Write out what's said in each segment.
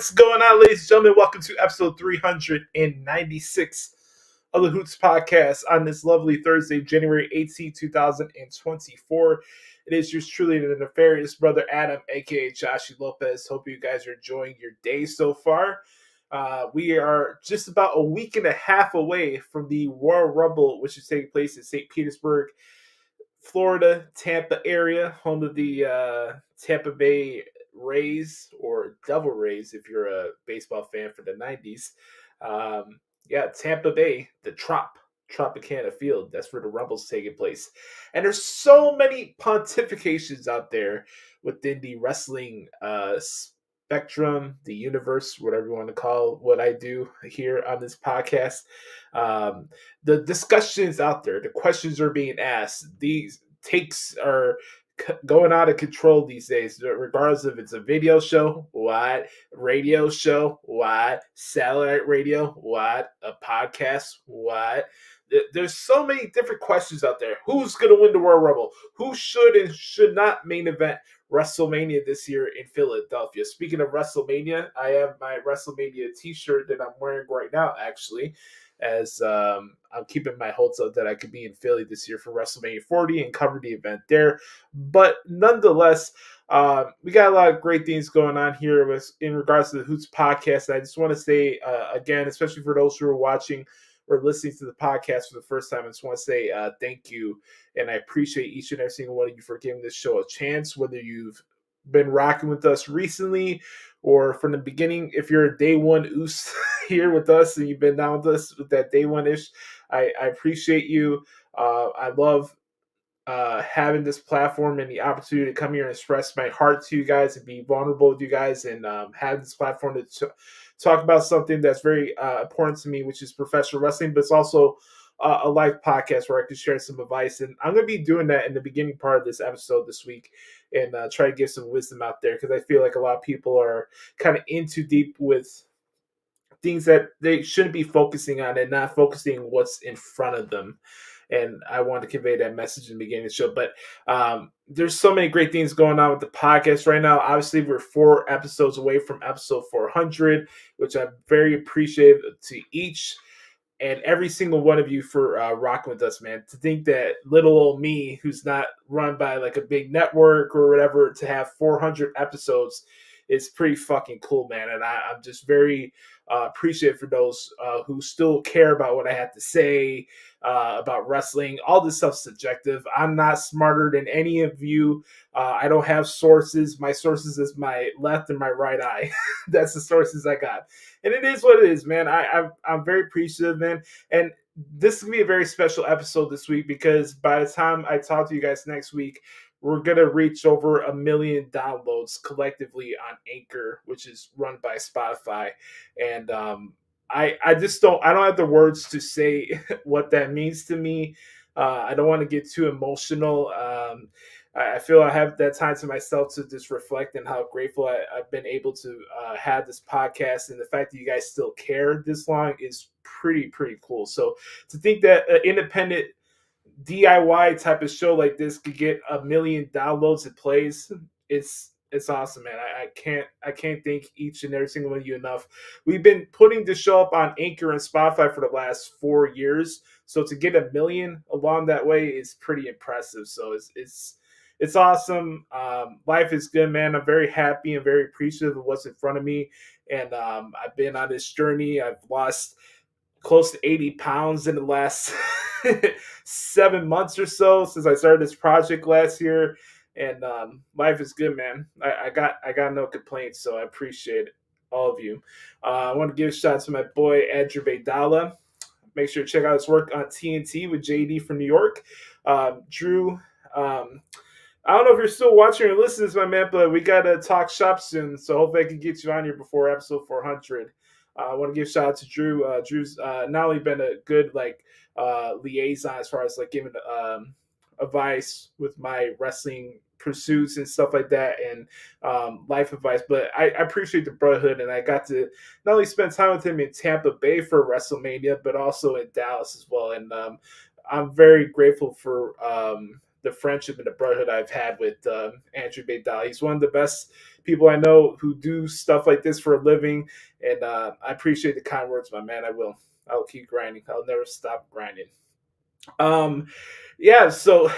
What's going on, ladies and gentlemen? Welcome to episode 396 of the Hoots Podcast on this lovely Thursday, January 18, 2024. It is yours truly, the nefarious brother Adam, aka Joshie Lopez. Hope you guys are enjoying your day so far. We are just about a week and a half away from the Royal Rumble, which is taking place in St. Petersburg, Florida, Tampa area, home of the Tampa Bay Rays, or Devil Rays if you're a baseball fan for the 90s. Tampa Bay, the Tropicana Field. That's where the Rumble's taking place. And there's so many pontifications out there within the wrestling spectrum, the universe, whatever you want to call what I do here on this podcast. The discussions out there, the questions are being asked, these takes are going out of control these days, regardless if it's a video show, what, radio show, what, satellite radio, what, a podcast, what. There's so many different questions out there. Who's going to win the Royal Rumble? Who should and should not main event WrestleMania this year in Philadelphia? Speaking of WrestleMania, I have my WrestleMania t-shirt that I'm wearing right now, actually, as I'm keeping my hopes up that I could be in Philly this year for WrestleMania 40 and cover the event there. But nonetheless, we got a lot of great things going on here in regards to the Hoots Podcast. I just want to say, again, especially for those who are watching or listening to the podcast for the first time, I just want to say thank you. And I appreciate each and every single one of you for giving this show a chance, whether you've been rocking with us recently or from the beginning. If you're a day one oos here with us and you've been down with us with that day one-ish, I appreciate you. I love having this platform and the opportunity to come here and express my heart to you guys and be vulnerable with you guys, and have this platform to talk about something that's very important to me, which is professional wrestling, but it's also a live podcast where I can share some advice. And I'm going to be doing that in the beginning part of this episode this week and try to give some wisdom out there, because I feel like a lot of people are kind of in too deep with things that they shouldn't be focusing on and not focusing on what's in front of them. And I want to convey that message in the beginning of the show. But there's so many great things going on with the podcast right now. Obviously, we're 4 episodes away from episode 400, which I'm very appreciative to each and every single one of you for rocking with us, man. To think that little old me, who's not run by like a big network or whatever, to have 400 episodes is pretty fucking cool, man. And I'm just very appreciative for those who still care about what I have to say about wrestling. All this stuff's subjective. I'm not smarter than any of you. I don't have sources. My sources is my left and my right eye. That's the sources I got. And it is what it is, man. I'm very appreciative, man. And this is going to be a very special episode this week, because by the time I talk to you guys next week, we're going to reach over 1 million downloads collectively on Anchor, which is run by Spotify. And I just don't have the words to say what that means to me. I don't want to get too emotional. I feel I have that time to myself to just reflect on how grateful I've been able to have this podcast. And the fact that you guys still care this long is pretty cool. So to think that an independent DIY type of show like this could get 1 million downloads and plays, it's awesome, man. I can't thank each and every single one of you enough. We've been putting this show up on Anchor and Spotify for the last 4 years, so to get 1 million along that way is pretty impressive. So it's awesome. Life is good, man. I'm very happy and very appreciative of what's in front of me, and I've been on this journey. I've lost close to 80 pounds in the last 7 months or so since I started this project last year. And life is good, man. I got no complaints, so I appreciate all of you. I want to give a shout out to my boy Andrew Baydala. Make sure to check out his work on TNT with JD from New York. Drew, I don't know if you're still watching or listening to this, my man, but we got to talk shop soon, so hopefully I can get you on here before episode 400. I want to give a shout out to Drew. Drew's not only been a good liaison as far as giving advice with my wrestling pursuits and stuff like that, and life advice, but I appreciate the brotherhood, and I got to not only spend time with him in Tampa Bay for WrestleMania, but also in Dallas as well. And I'm very grateful for the friendship and the brotherhood I've had with Andrew Baydal. He's one of the best people I know who do stuff like this for a living, and I appreciate the kind words, my man. I'll keep grinding. I'll never stop grinding. Um, yeah, so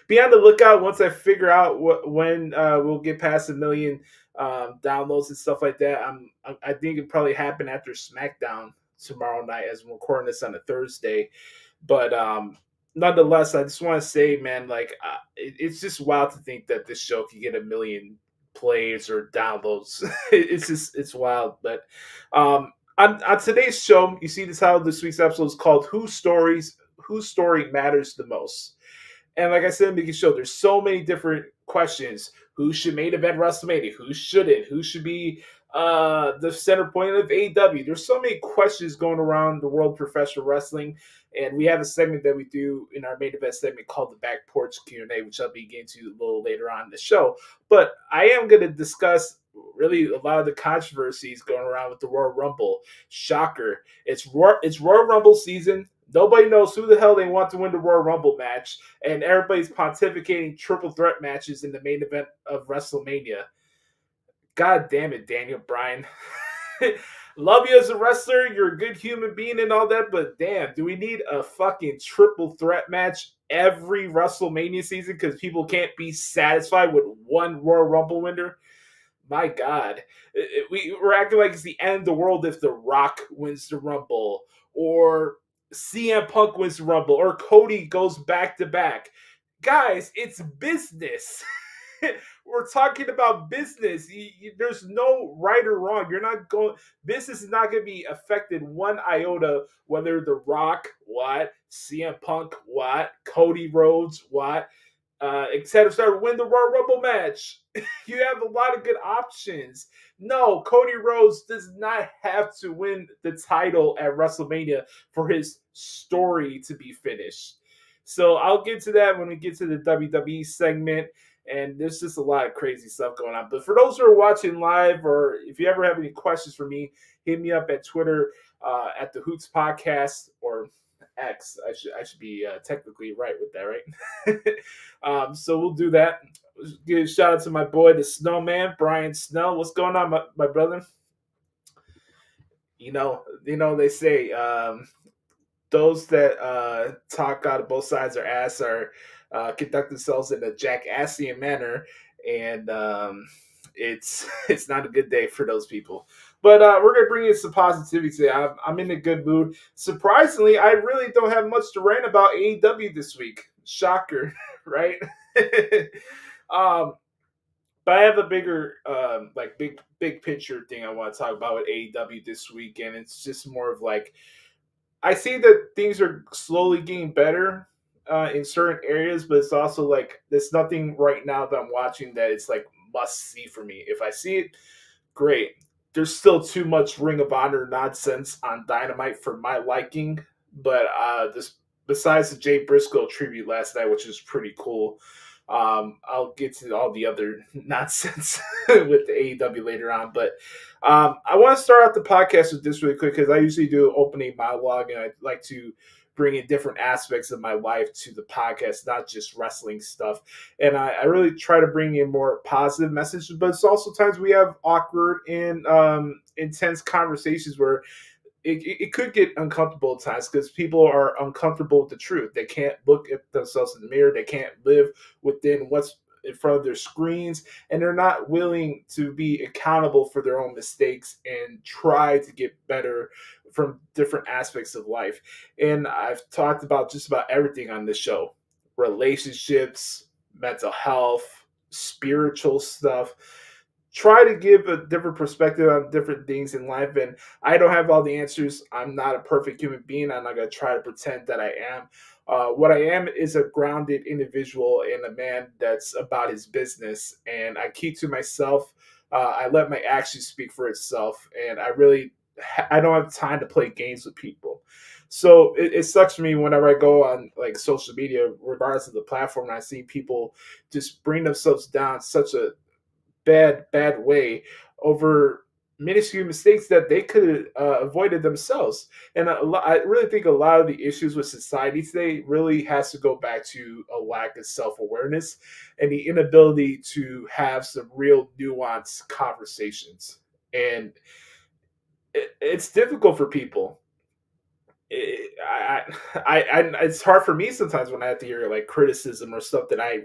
be on the lookout once I figure out when we'll get past 1 million downloads and stuff like that. I think it probably happen after SmackDown tomorrow night, as we're recording this on a Thursday. But nonetheless, I just want to say, man, like it's just wild to think that this show could get 1 million plays or downloads. It's wild. But on today's show, you see the title of this week's episode is called Whose Story Matters the Most. And like I said in the show, there's so many different questions. Who should main event WrestleMania? Who shouldn't? Who should be the center point of AEW? There's so many questions going around the world of professional wrestling. And we have a segment that we do in our main event segment called the Back Porch Q&A, which I'll be getting to a little later on in the show. But I am going to discuss really a lot of the controversies going around with the Royal Rumble. Shocker. It's Royal Rumble season. Nobody knows who the hell they want to win the Royal Rumble match, and everybody's pontificating triple threat matches in the main event of WrestleMania. God damn it, Daniel Bryan. Love you as a wrestler, you're a good human being and all that, but damn, do we need a fucking triple threat match every WrestleMania season because people can't be satisfied with one Royal Rumble winner? My God. We're acting like it's the end of the world if The Rock wins the Rumble, or CM Punk wins the Rumble, or Cody goes back to back. Guys, it's business. We're talking about business. There's no right or wrong. Business is not going to be affected one iota whether The Rock, what, CM Punk, what, Cody Rhodes, what, etc. Win the Royal Rumble match. You have a lot of good options. No, Cody Rhodes does not have to win the title at WrestleMania for his story to be finished. So I'll get to that when we get to the WWE segment. And there's just a lot of crazy stuff going on. But for those who are watching live, or if you ever have any questions for me, hit me up at Twitter at the Hoots Podcast, or X. I should be technically right with that, right? So we'll do that. Give a shout out to my boy, the Snowman, Brian Snell. What's going on, my brother? You know, they say those that talk out of both sides of their ass are conduct themselves in a jackassian manner, and it's not a good day for those people. But we're going to bring in some positivity today. I'm in a good mood. Surprisingly, I really don't have much to rant about AEW this week. Shocker, right? But I have a bigger, big picture thing I want to talk about with AEW this week, and it's just more of like, I see that things are slowly getting better in certain areas, but it's also like there's nothing right now that I'm watching that it's like must see for me. If I see it, great. There's still too much Ring of Honor nonsense on Dynamite for my liking, but besides the Jay Briscoe tribute last night, which is pretty cool, I'll get to all the other nonsense with the AEW later on. But I want to start out the podcast with this really quick because I usually do opening monologue, and I like to bring in different aspects of my life to the podcast, not just wrestling stuff. And I really try to bring in more positive messages, but it's also times we have awkward and intense conversations where it could get uncomfortable at times because people are uncomfortable with the truth. They can't look at themselves in the mirror. They can't live within what's in front of their screens, and they're not willing to be accountable for their own mistakes and try to get better from different aspects of life. And I've talked about just about everything on this show: relationships, mental health, spiritual stuff. Try to give a different perspective on different things in life. And I don't have all the answers. I'm not a perfect human being. I'm not going to try to pretend that I am. What I am is a grounded individual and a man that's about his business. And I keep to myself. I let my actions speak for itself. And I don't have time to play games with people. So it sucks for me whenever I go on like social media, regardless of the platform, and I see people just bring themselves down such a bad way over minuscule mistakes that they could have avoided themselves. And I really think a lot of the issues with society today really has to go back to a lack of self-awareness and the inability to have some real nuanced conversations. And it's difficult for people. It's hard for me sometimes when I have to hear like criticism or stuff that I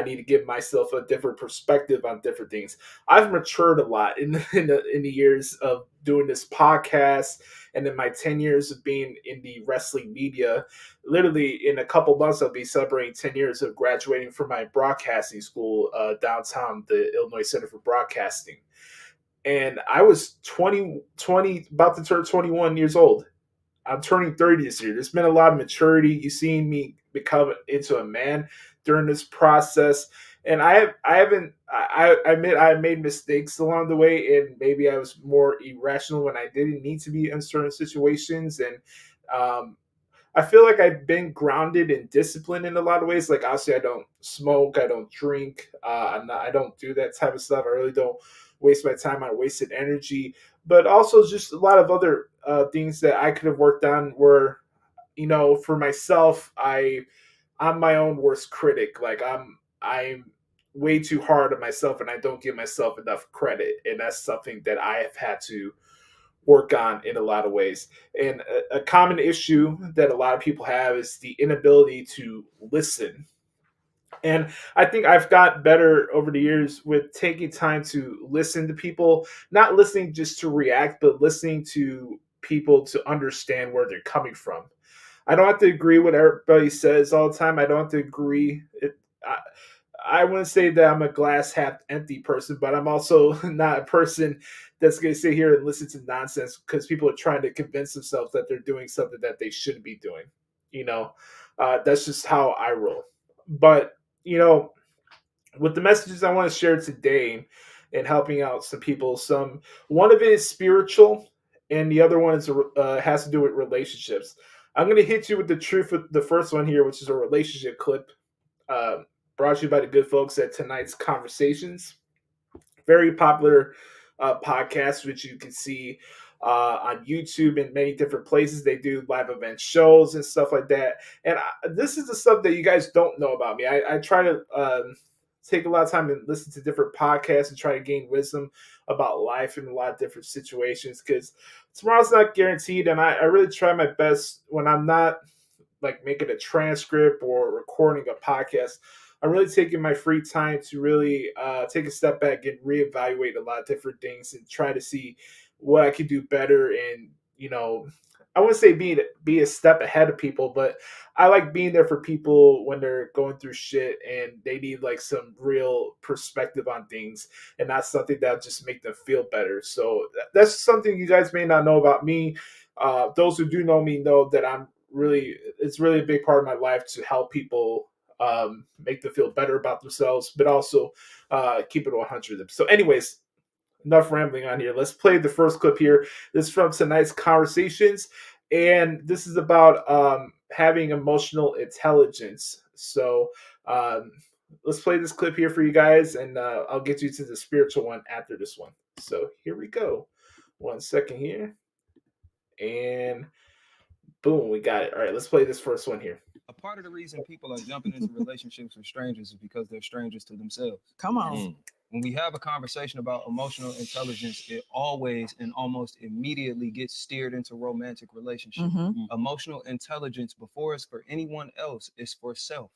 need to give myself a different perspective on different things. I've matured a lot in the years of doing this podcast, and in my 10 years of being in the wrestling media. Literally, in a couple months, I'll be celebrating 10 years of graduating from my broadcasting school downtown, the Illinois Center for Broadcasting, and I was 20, about to turn 21 years old. I'm turning 30 this year. There's been a lot of maturity. You've seen me become into a man during this process. And I admit I made mistakes along the way, and maybe I was more irrational when I didn't need to be in certain situations. And um, I feel like I've been grounded and disciplined in a lot of ways. Like obviously, I don't smoke, I don't drink, I don't do that type of stuff. I really don't waste my time on wasted energy. But also just a lot of other things that I could have worked on. Where for myself, I'm my own worst critic. Like I'm way too hard on myself, and I don't give myself enough credit. And that's something that I have had to work on in a lot of ways. And a common issue that a lot of people have is the inability to listen. And I think I've got better over the years with taking time to listen to people, not listening just to react, but listening to people to understand where they're coming from. I don't have to agree with what everybody says all the time. I don't have to agree. I wouldn't say that I'm a glass half empty person, but I'm also not a person that's going to sit here and listen to nonsense because people are trying to convince themselves that they're doing something that they shouldn't be doing. You know, that's just how I roll. But, you know, with the messages I want to share today and helping out some people, one of it is spiritual, and the other one is has to do with relationships. I'm going to hit you with the truth with the first one here, which is a relationship clip. Uh, Brought to you by the good folks at Tonight's Conversations. Very popular podcast, which you can see on YouTube and many different places. They do live event shows and stuff like that. And this is the stuff that you guys don't know about me. I try to take a lot of time and listen to different podcasts and try to gain wisdom about life in a lot of different situations, because tomorrow's not guaranteed. And I really try my best when I'm not like making a transcript or recording a podcast. I'm really taking my free time to really take a step back and reevaluate a lot of different things and try to see what I can do better. And I wouldn't say be a step ahead of people, but I like being there for people when they're going through shit and they need like some real perspective on things, and not something that'll just make them feel better. So that's something you guys may not know about me. Those who do know me know that it's really a big part of my life to help people make them feel better about themselves, but also keep it 100 them. So anyways, enough rambling on here. Let's play the first clip here. This is from Tonight's Conversations, and this is about having emotional intelligence. So let's play this clip here for you guys, and I'll get you to the spiritual one after this one. So here we go. 1 second here. And boom, we got it. All right, let's play this first one here. A part of the reason people are jumping into relationships with strangers is because they're strangers to themselves. Come on. When we have a conversation about emotional intelligence, it always and almost immediately gets steered into romantic relationship. Emotional intelligence, before it's for anyone else, is for self.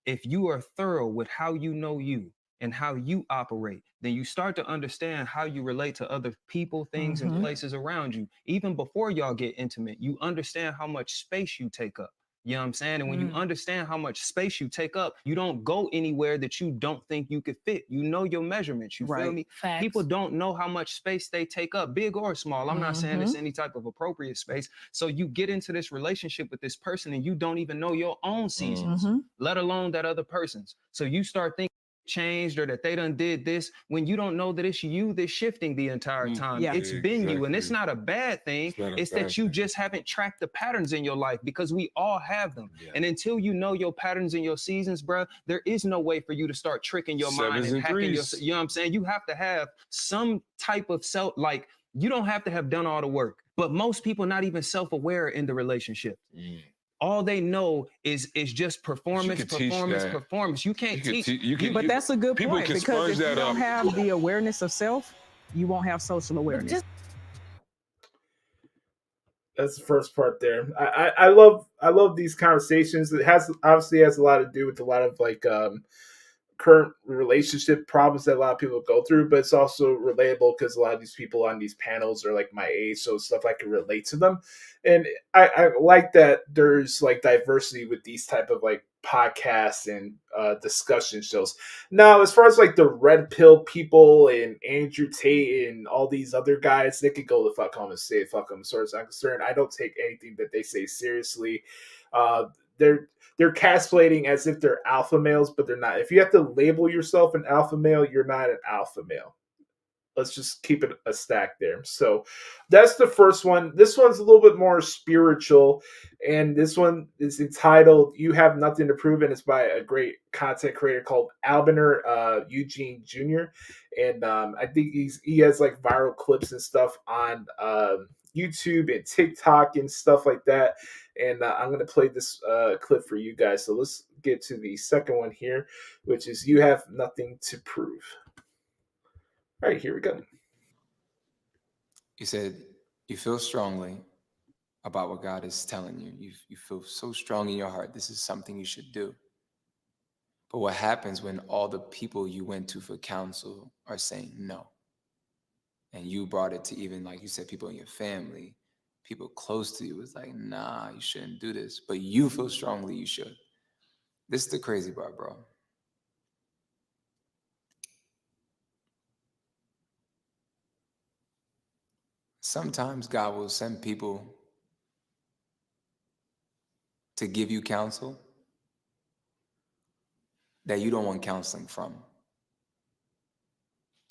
If you are thorough with how you know you and how you operate, then you start to understand how you relate to other people, things, and places around you. Even before y'all get intimate, you understand how much space you take up. You know what I'm saying? And when you understand how much space you take up, you don't go anywhere that you don't think you could fit. You know your measurements. You feel me? Facts. People don't know how much space they take up, big or small. I'm not saying it's any type of appropriate space. So you get into this relationship with this person and you don't even know your own seasons, let alone that other person's. So you start thinking changed or that they done did this, when you don't know that it's you that's shifting the entire time. Yeah. It's been you, and it's not a bad thing. It's that you thing. just haven't tracked the patterns in your life, because we all have them. Yeah. And until you know your patterns and your seasons, bro, there is no way for you to start tricking your mind and hacking your, you know what I'm saying? You have to have some type of self, like, you don't have to have done all the work, but most people not even self-aware in the relationship. All they know is just performance. You can't teach. But that's a good point, because if you don't have the awareness of self, you won't have social awareness. That's the first part there. I love these conversations. It obviously has a lot to do with a lot of like current relationship problems that a lot of people go through, but it's also relatable because a lot of these people on these panels are like my age, so stuff I can relate to them. And I like that there's like diversity with these type of like podcasts and discussion shows. Now, as far as like the red pill people and Andrew Tate and all these other guys, they could go the fuck home and say fuck them. As far as I'm concerned, I don't take anything that they say seriously. They're castrating as if they're alpha males, but they're not. If you have to label yourself an alpha male, you're not an alpha male. Let's just keep it a stack there. So that's the first one. This one's a little bit more spiritual, and this one is entitled "You Have Nothing to Prove," and it's by a great content creator called Albiner Eugene Jr. And I think he has like viral clips and stuff on YouTube and TikTok and stuff like that. And I'm going to play this clip for you guys. So let's get to the second one here, which is "You Have Nothing to Prove." All right, here we go. You said you feel strongly about what God is telling you. You feel so strong in your heart. This is something you should do. But what happens when all the people you went to for counsel are saying no? And you brought it to even, like you said, people in your family, people close to you. It's like, nah, you shouldn't do this. But you feel strongly you should. This is the crazy part, bro. Sometimes God will send people to give you counsel that you don't want counseling from.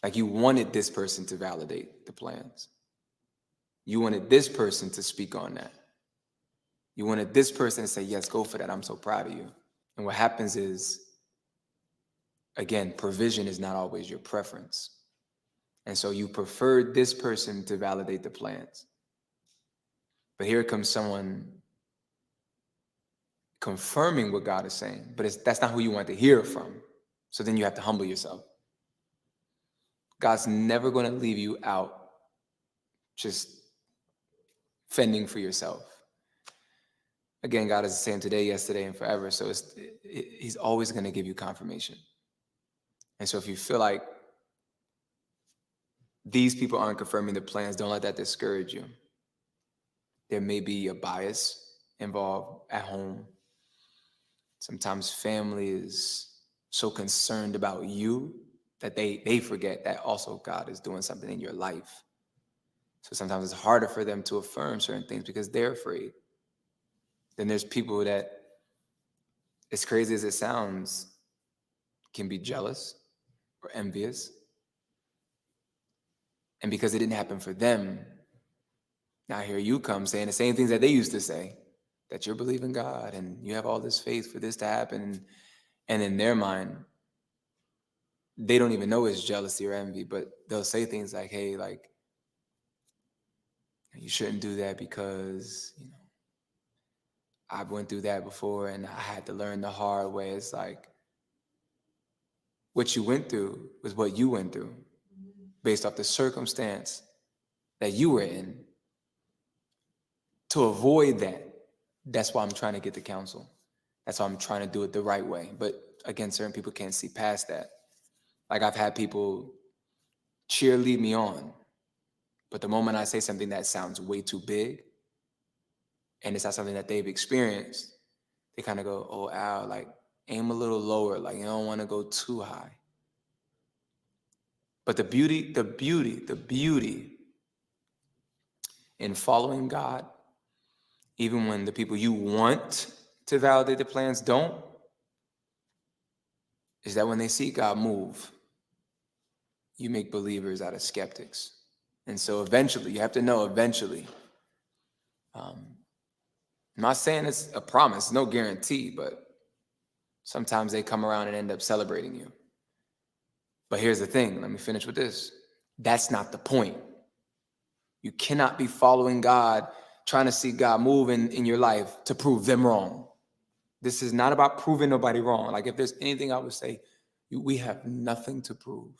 Like you wanted this person to validate the plans. You wanted this person to speak on that. You wanted this person to say, yes, go for that. I'm so proud of you. And what happens is, again, provision is not always your preference. And so you preferred this person to validate the plans. But here comes someone confirming what God is saying, but that's not who you want to hear from. So then you have to humble yourself. God's never going to leave you out just fending for yourself. Again, God is the same today, yesterday, and forever. So he's always going to give you confirmation. And so if you feel like these people aren't confirming the plans, don't let that discourage you. There may be a bias involved at home. Sometimes family is so concerned about you that they forget that also God is doing something in your life. So sometimes it's harder for them to affirm certain things because they're afraid. Then there's people that, as crazy as it sounds, can be jealous or envious. And because it didn't happen for them, now here you come saying the same things that they used to say, that you're believing God and you have all this faith for this to happen. And in their mind, they don't even know it's jealousy or envy, but they'll say things like, hey, like, you shouldn't do that because, you know, I went through that before and I had to learn the hard way. It's like, what you went through was what you went through based off the circumstance that you were in. To avoid that, that's why I'm trying to get the counsel. That's why I'm trying to do it the right way. But again, certain people can't see past that. Like I've had people cheerlead me on, but the moment I say something that sounds way too big, and it's not something that they've experienced, they kind of go, oh, Al, like aim a little lower. Like you don't want to go too high. But the beauty in following God, even when the people you want to validate the plans don't, is that when they see God move, you make believers out of skeptics. And so eventually, you have to know eventually. I'm not saying it's a promise, no guarantee, but sometimes they come around and end up celebrating you. But here's the thing, let me finish with this. That's not the point. You cannot be following God, trying to see God move in your life to prove them wrong. This is not about proving nobody wrong. Like if there's anything I would say, we have nothing to prove.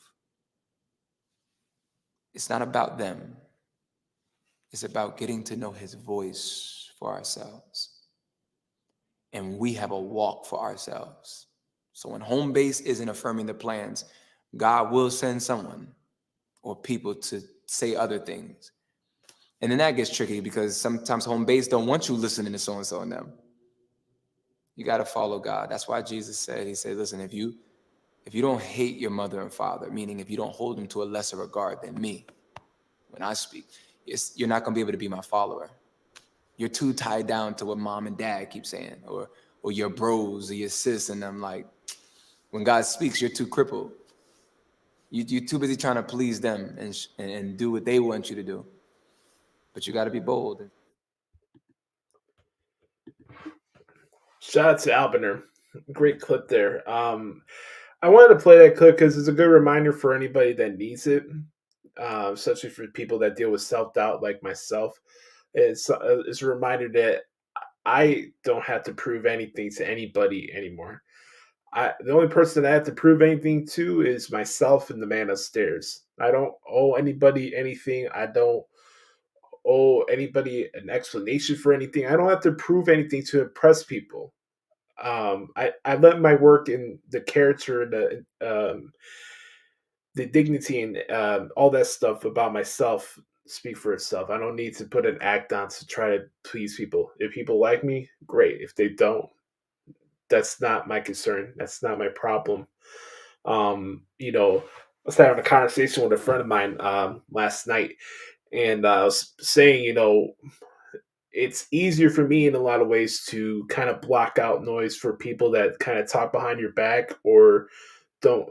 It's not about them. It's about getting to know his voice for ourselves. And we have a walk for ourselves. So when home base isn't affirming the plans, God will send someone or people to say other things. And then that gets tricky because sometimes home base don't want you listening to so-and-so and them. You got to follow God. That's why Jesus said, he said, listen, if you don't hate your mother and father, meaning if you don't hold them to a lesser regard than me, when I speak, you're not going to be able to be my follower. You're too tied down to what mom and dad keep saying, or your bros or your sis, and I'm like, when God speaks, you're too crippled. You're too busy trying to please them and do what they want you to do. But you got to be bold. Shout out to Albener. Great clip there. I wanted to play that clip because it's a good reminder for anybody that needs it, especially for people that deal with self-doubt like myself. It's a reminder that I don't have to prove anything to anybody anymore. The only person I have to prove anything to is myself and the man upstairs. I don't owe anybody anything. I don't owe anybody an explanation for anything. I don't have to prove anything to impress people. I let my work and the character and the dignity and all that stuff about myself speak for itself. I don't need to put an act on to try to please people. If people like me, great. If they don't, that's not my concern. That's not my problem. I was having a conversation with a friend of mine last night, and I was saying, it's easier for me in a lot of ways to kind of block out noise for people that kind of talk behind your back or don't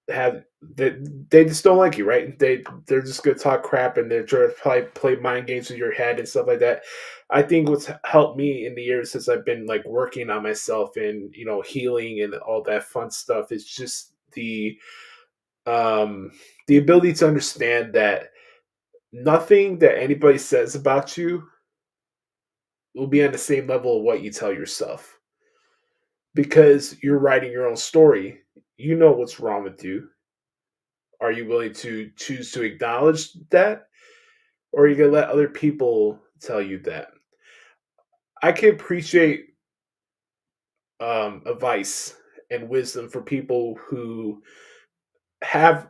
have they just don't like you, right? They're just gonna talk crap and they're trying to probably play mind games with your head and stuff like that. I think what's helped me in the years since I've been like working on myself and healing and all that fun stuff is just the ability to understand that nothing that anybody says about you will be on the same level of what you tell yourself, because you're writing your own story. You know what's wrong with you. Are you willing to choose to acknowledge that, or are you gonna let other people tell you that? I can appreciate advice and wisdom for people who have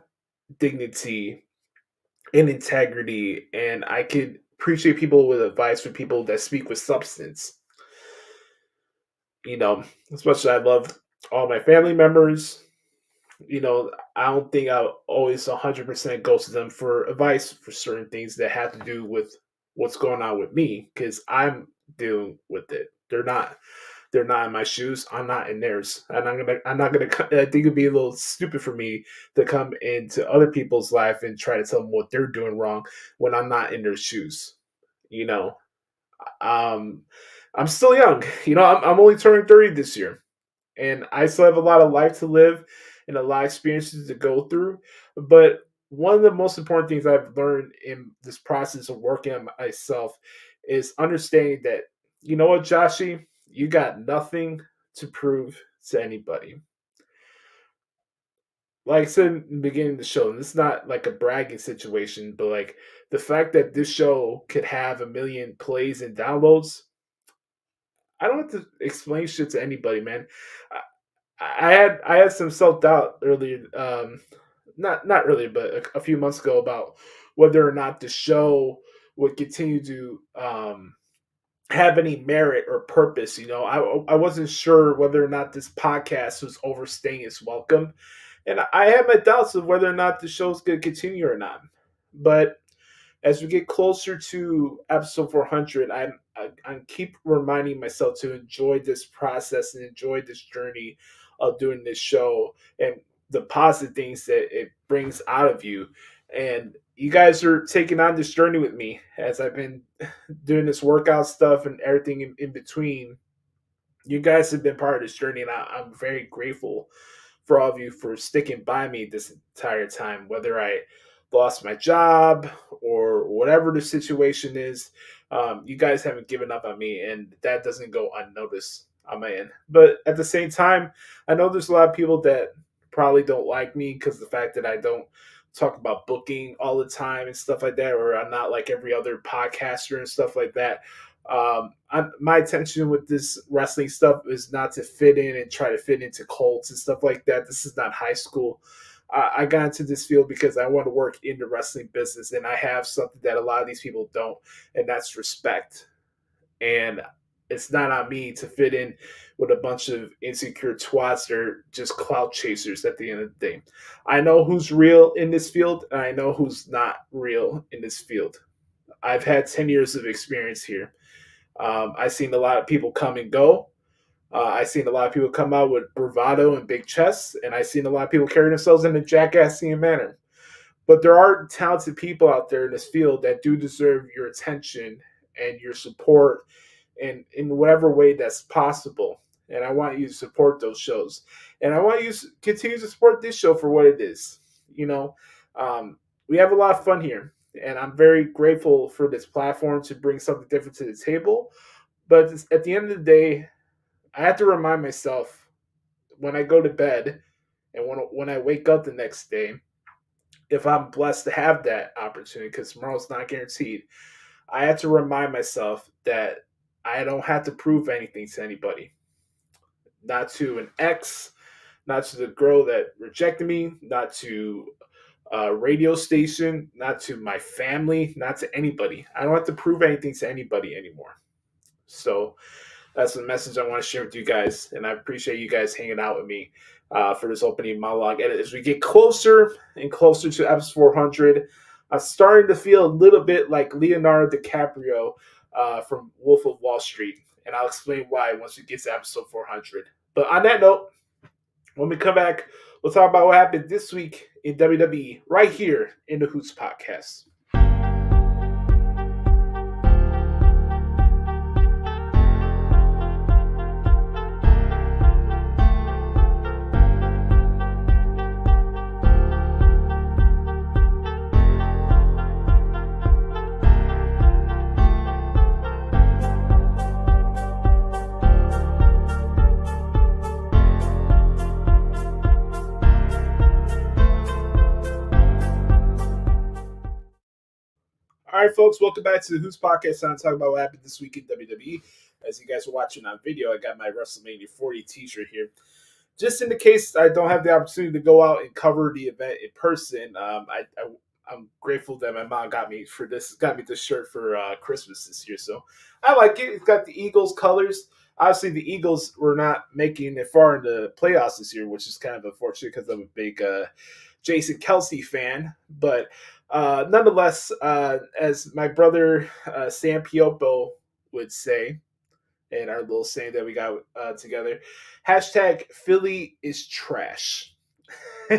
dignity and integrity, and I could appreciate people with advice for people that speak with substance. Especially I love all my family members. I don't think I'll always 100% go to them for advice for certain things that have to do with what's going on with me, because I'm dealing with it. They're not in my shoes. I'm not in theirs, and I'm not gonna. I think it'd be a little stupid for me to come into other people's life and try to tell them what they're doing wrong when I'm not in their shoes. You know, I'm still young. I'm only turning 30 this year, and I still have a lot of life to live and a lot of experiences to go through. But one of the most important things I've learned in this process of working on myself is understanding that, you know what, Joshie, you got nothing to prove to anybody. Like I said in the beginning of the show, and this is not like a bragging situation, but like the fact that this show could have 1 million plays and downloads, I don't have to explain shit to anybody, man. I had some self doubt earlier, not earlier, but a few months ago about whether or not the show would continue to have any merit or purpose. I wasn't sure whether or not this podcast was overstaying its welcome, and I had my doubts of whether or not the show's going to continue or not. But as we get closer to episode 400, I keep reminding myself to enjoy this process and enjoy this journey of doing this show and the positive things that it brings out of you. And you guys are taking on this journey with me as I've been doing this workout stuff and everything in between. You guys have been part of this journey, and I'm very grateful for all of you for sticking by me this entire time, whether I lost my job or whatever the situation is. You guys haven't given up on me, and that doesn't go unnoticed on my end. But at the same time, I know there's a lot of people that probably don't like me because of the fact that I don't talk about booking all the time and stuff like that, or I'm not like every other podcaster and stuff like that. My intention with this wrestling stuff is not to fit in and try to fit into cults and stuff like that. This is not high school. I got into this field because I want to work in the wrestling business, and I have something that a lot of these people don't, and that's respect. And it's not on me to fit in with a bunch of insecure twats that are just clout chasers at the end of the day. I know who's real in this field, and I know who's not real in this field. I've had 10 years of experience here. I've seen a lot of people come and go. I've seen a lot of people come out with bravado and big chests, and I've seen a lot of people carry themselves in a jackassy manner. But there are talented people out there in this field that do deserve your attention and your support in whatever way that's possible. And I want you to support those shows. And I want you to continue to support this show for what it is. You know, we have a lot of fun here. And I'm very grateful for this platform to bring something different to the table. But at the end of the day, I have to remind myself when I go to bed and when I wake up the next day, if I'm blessed to have that opportunity, because tomorrow's not guaranteed, I have to remind myself that I don't have to prove anything to anybody. Not to an ex, not to the girl that rejected me, not to a radio station, not to my family, not to anybody. I don't have to prove anything to anybody anymore. So that's the message I want to share with you guys, and I appreciate you guys hanging out with me for this opening monologue. And as we get closer and closer to episode 400, I'm starting to feel a little bit like Leonardo DiCaprio from Wolf of Wall Street, and I'll explain why once we get to episode 400. But on that note, when we come back, we'll talk about what happened this week in WWE right here in the Hoots Podcast. All right, folks, welcome back to the Hoots Podcast. I'm talking about what happened this week in WWE. As you guys are watching on video, I got my WrestleMania 40 t-shirt here. Just in the case I don't have the opportunity to go out and cover the event in person, I'm grateful that my mom got me this shirt for Christmas this year. So I like it. It's got the Eagles colors. Obviously, the Eagles were not making it far in the playoffs this year, which is kind of unfortunate because I'm a big Jason Kelce fan. But nonetheless, as my brother Sam Piopo would say, and our little saying that we got together, hashtag Philly is trash. All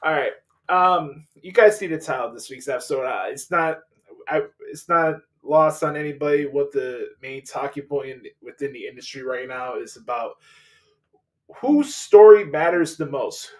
right. You guys see the title of this week's episode. It's not lost on anybody what the main talking point within the industry right now is about. Whose story matters the most?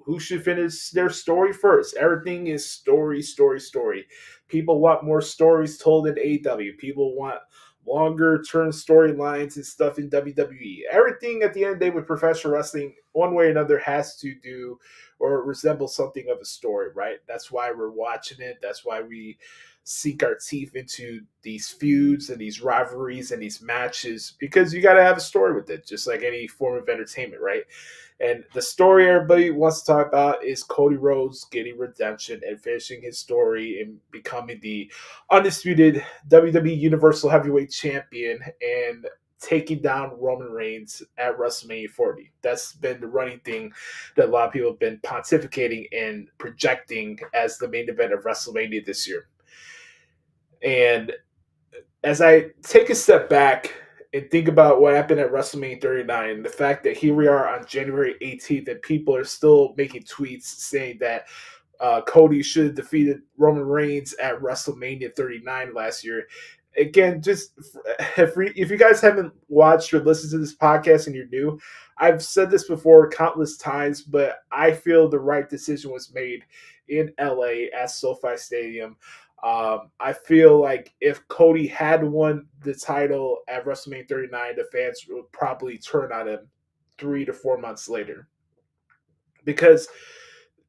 Who should finish their story first? Everything is story. People want more stories told in AEW. People want longer term storylines and stuff in WWE. Everything at the end of the day with professional wrestling, one way or another, has to do or resemble something of a story, right? That's why we're watching it. That's why we sink our teeth into these feuds and these rivalries and these matches, because you got to have a story with it, just like any form of entertainment, right? And the story everybody wants to talk about is Cody Rhodes getting redemption and finishing his story and becoming the undisputed WWE Universal Heavyweight Champion and taking down Roman Reigns at WrestleMania 40. That's been the running thing that a lot of people have been pontificating and projecting as the main event of WrestleMania this year. And as I take a step back and think about what happened at WrestleMania 39. The fact that here we are on January 18th and people are still making tweets saying that Cody should have defeated Roman Reigns at WrestleMania 39 last year. Again, just if you guys haven't watched or listened to this podcast and you're new, I've said this before countless times, but I feel the right decision was made in LA at SoFi Stadium. I feel like if Cody had won the title at WrestleMania 39, the fans would probably turn on him 3 to 4 months later. Because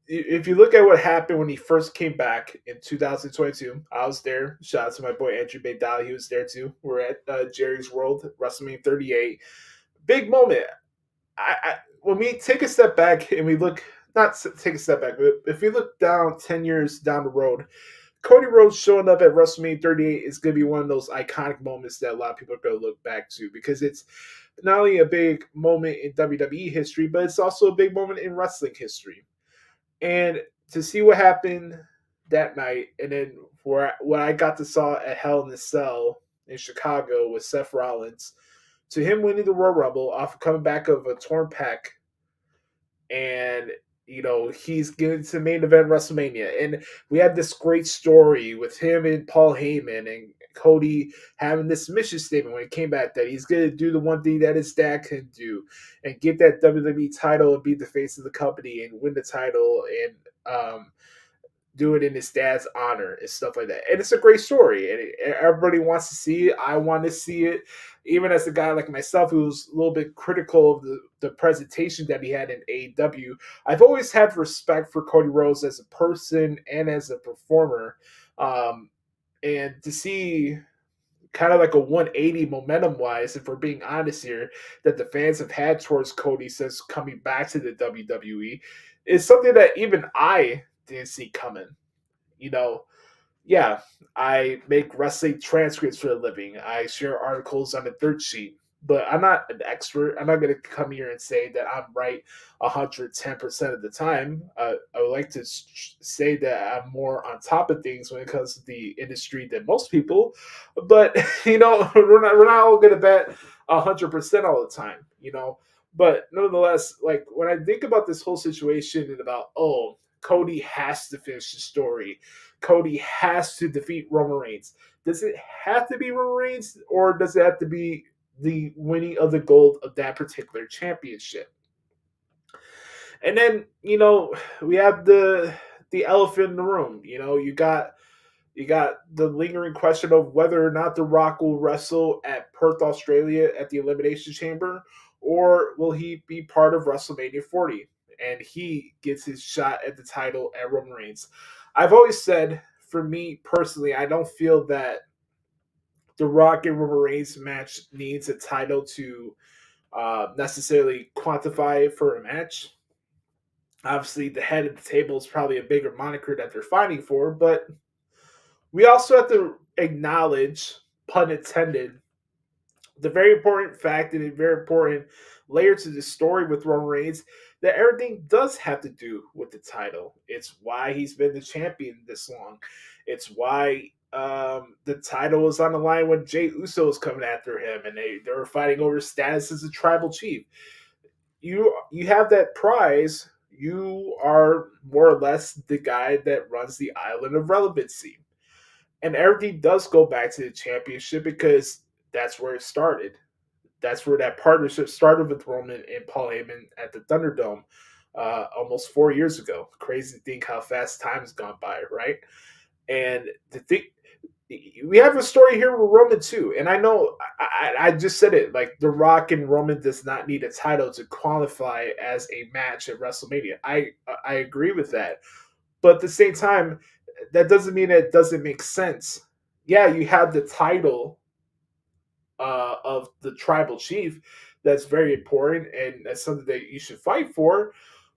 if you look at what happened when he first came back in 2022, I was there. Shout out to my boy Andrew Baydal. He was there too. We're at Jerry's World, WrestleMania 38. Big moment. When we take a step back and we look, not take a step back, but if we look down 10 years down the road, Cody Rhodes showing up at WrestleMania 38 is going to be one of those iconic moments that a lot of people are going to look back to, because it's not only a big moment in WWE history, but it's also a big moment in wrestling history. And to see what happened that night, and then what I got to saw at Hell in a Cell in Chicago with Seth Rollins, to him winning the Royal Rumble off of coming back of a torn pec, and he's getting to the main event WrestleMania, and we had this great story with him and Paul Heyman and Cody having this mission statement when he came back that he's going to do the one thing that his dad can do and get that WWE title and be the face of the company and win the title and do it in his dad's honor and stuff like that. And it's a great story, and everybody wants to see it. I want to see it. Even as a guy like myself who's a little bit critical of the presentation that he had in AEW, I've always had respect for Cody Rhodes as a person and as a performer. And to see kind of like a 180 momentum-wise, if we're being honest here, that the fans have had towards Cody since coming back to the WWE is something that even I didn't see coming. Yeah, I make wrestling transcripts for a living. I share articles on the Dirt Sheet, but I'm not an expert. I'm not going to come here and say that I'm right 110% of the time. I would like to say that I'm more on top of things when it comes to the industry than most people, but we're not all going to bet 100% all the time. But nonetheless, like when I think about this whole situation and about Cody has to finish the story. Cody has to defeat Roman Reigns. Does it have to be Roman Reigns, or does it have to be the winning of the gold of that particular championship? And then, we have the elephant in the room. You got the lingering question of whether or not The Rock will wrestle at Perth, Australia at the Elimination Chamber, or will he be part of WrestleMania 40? And he gets his shot at the title at Roman Reigns. I've always said, for me personally, I don't feel that the Rock and Roman Reigns match needs a title to necessarily quantify it for a match. Obviously, the head of the table is probably a bigger moniker that they're fighting for, but we also have to acknowledge, pun intended, the very important fact and a very important layer to the story with Roman Reigns, that everything does have to do with the title. It's why he's been the champion this long. It's why the title was on the line when Jey Uso was coming after him, and they were fighting over status as a tribal chief. You have that prize. You are more or less the guy that runs the island of relevancy. And everything does go back to the championship because that's where it started. That's where that partnership started with Roman and Paul Heyman at the Thunderdome almost 4 years ago. Crazy to think how fast time has gone by, right? And we have a story here with Roman too. And I know I just said it, like The Rock and Roman does not need a title to qualify as a match at WrestleMania. I agree with that. But at the same time, that doesn't mean it doesn't make sense. Yeah, you have the title of the tribal chief. That's very important, and that's something that you should fight for.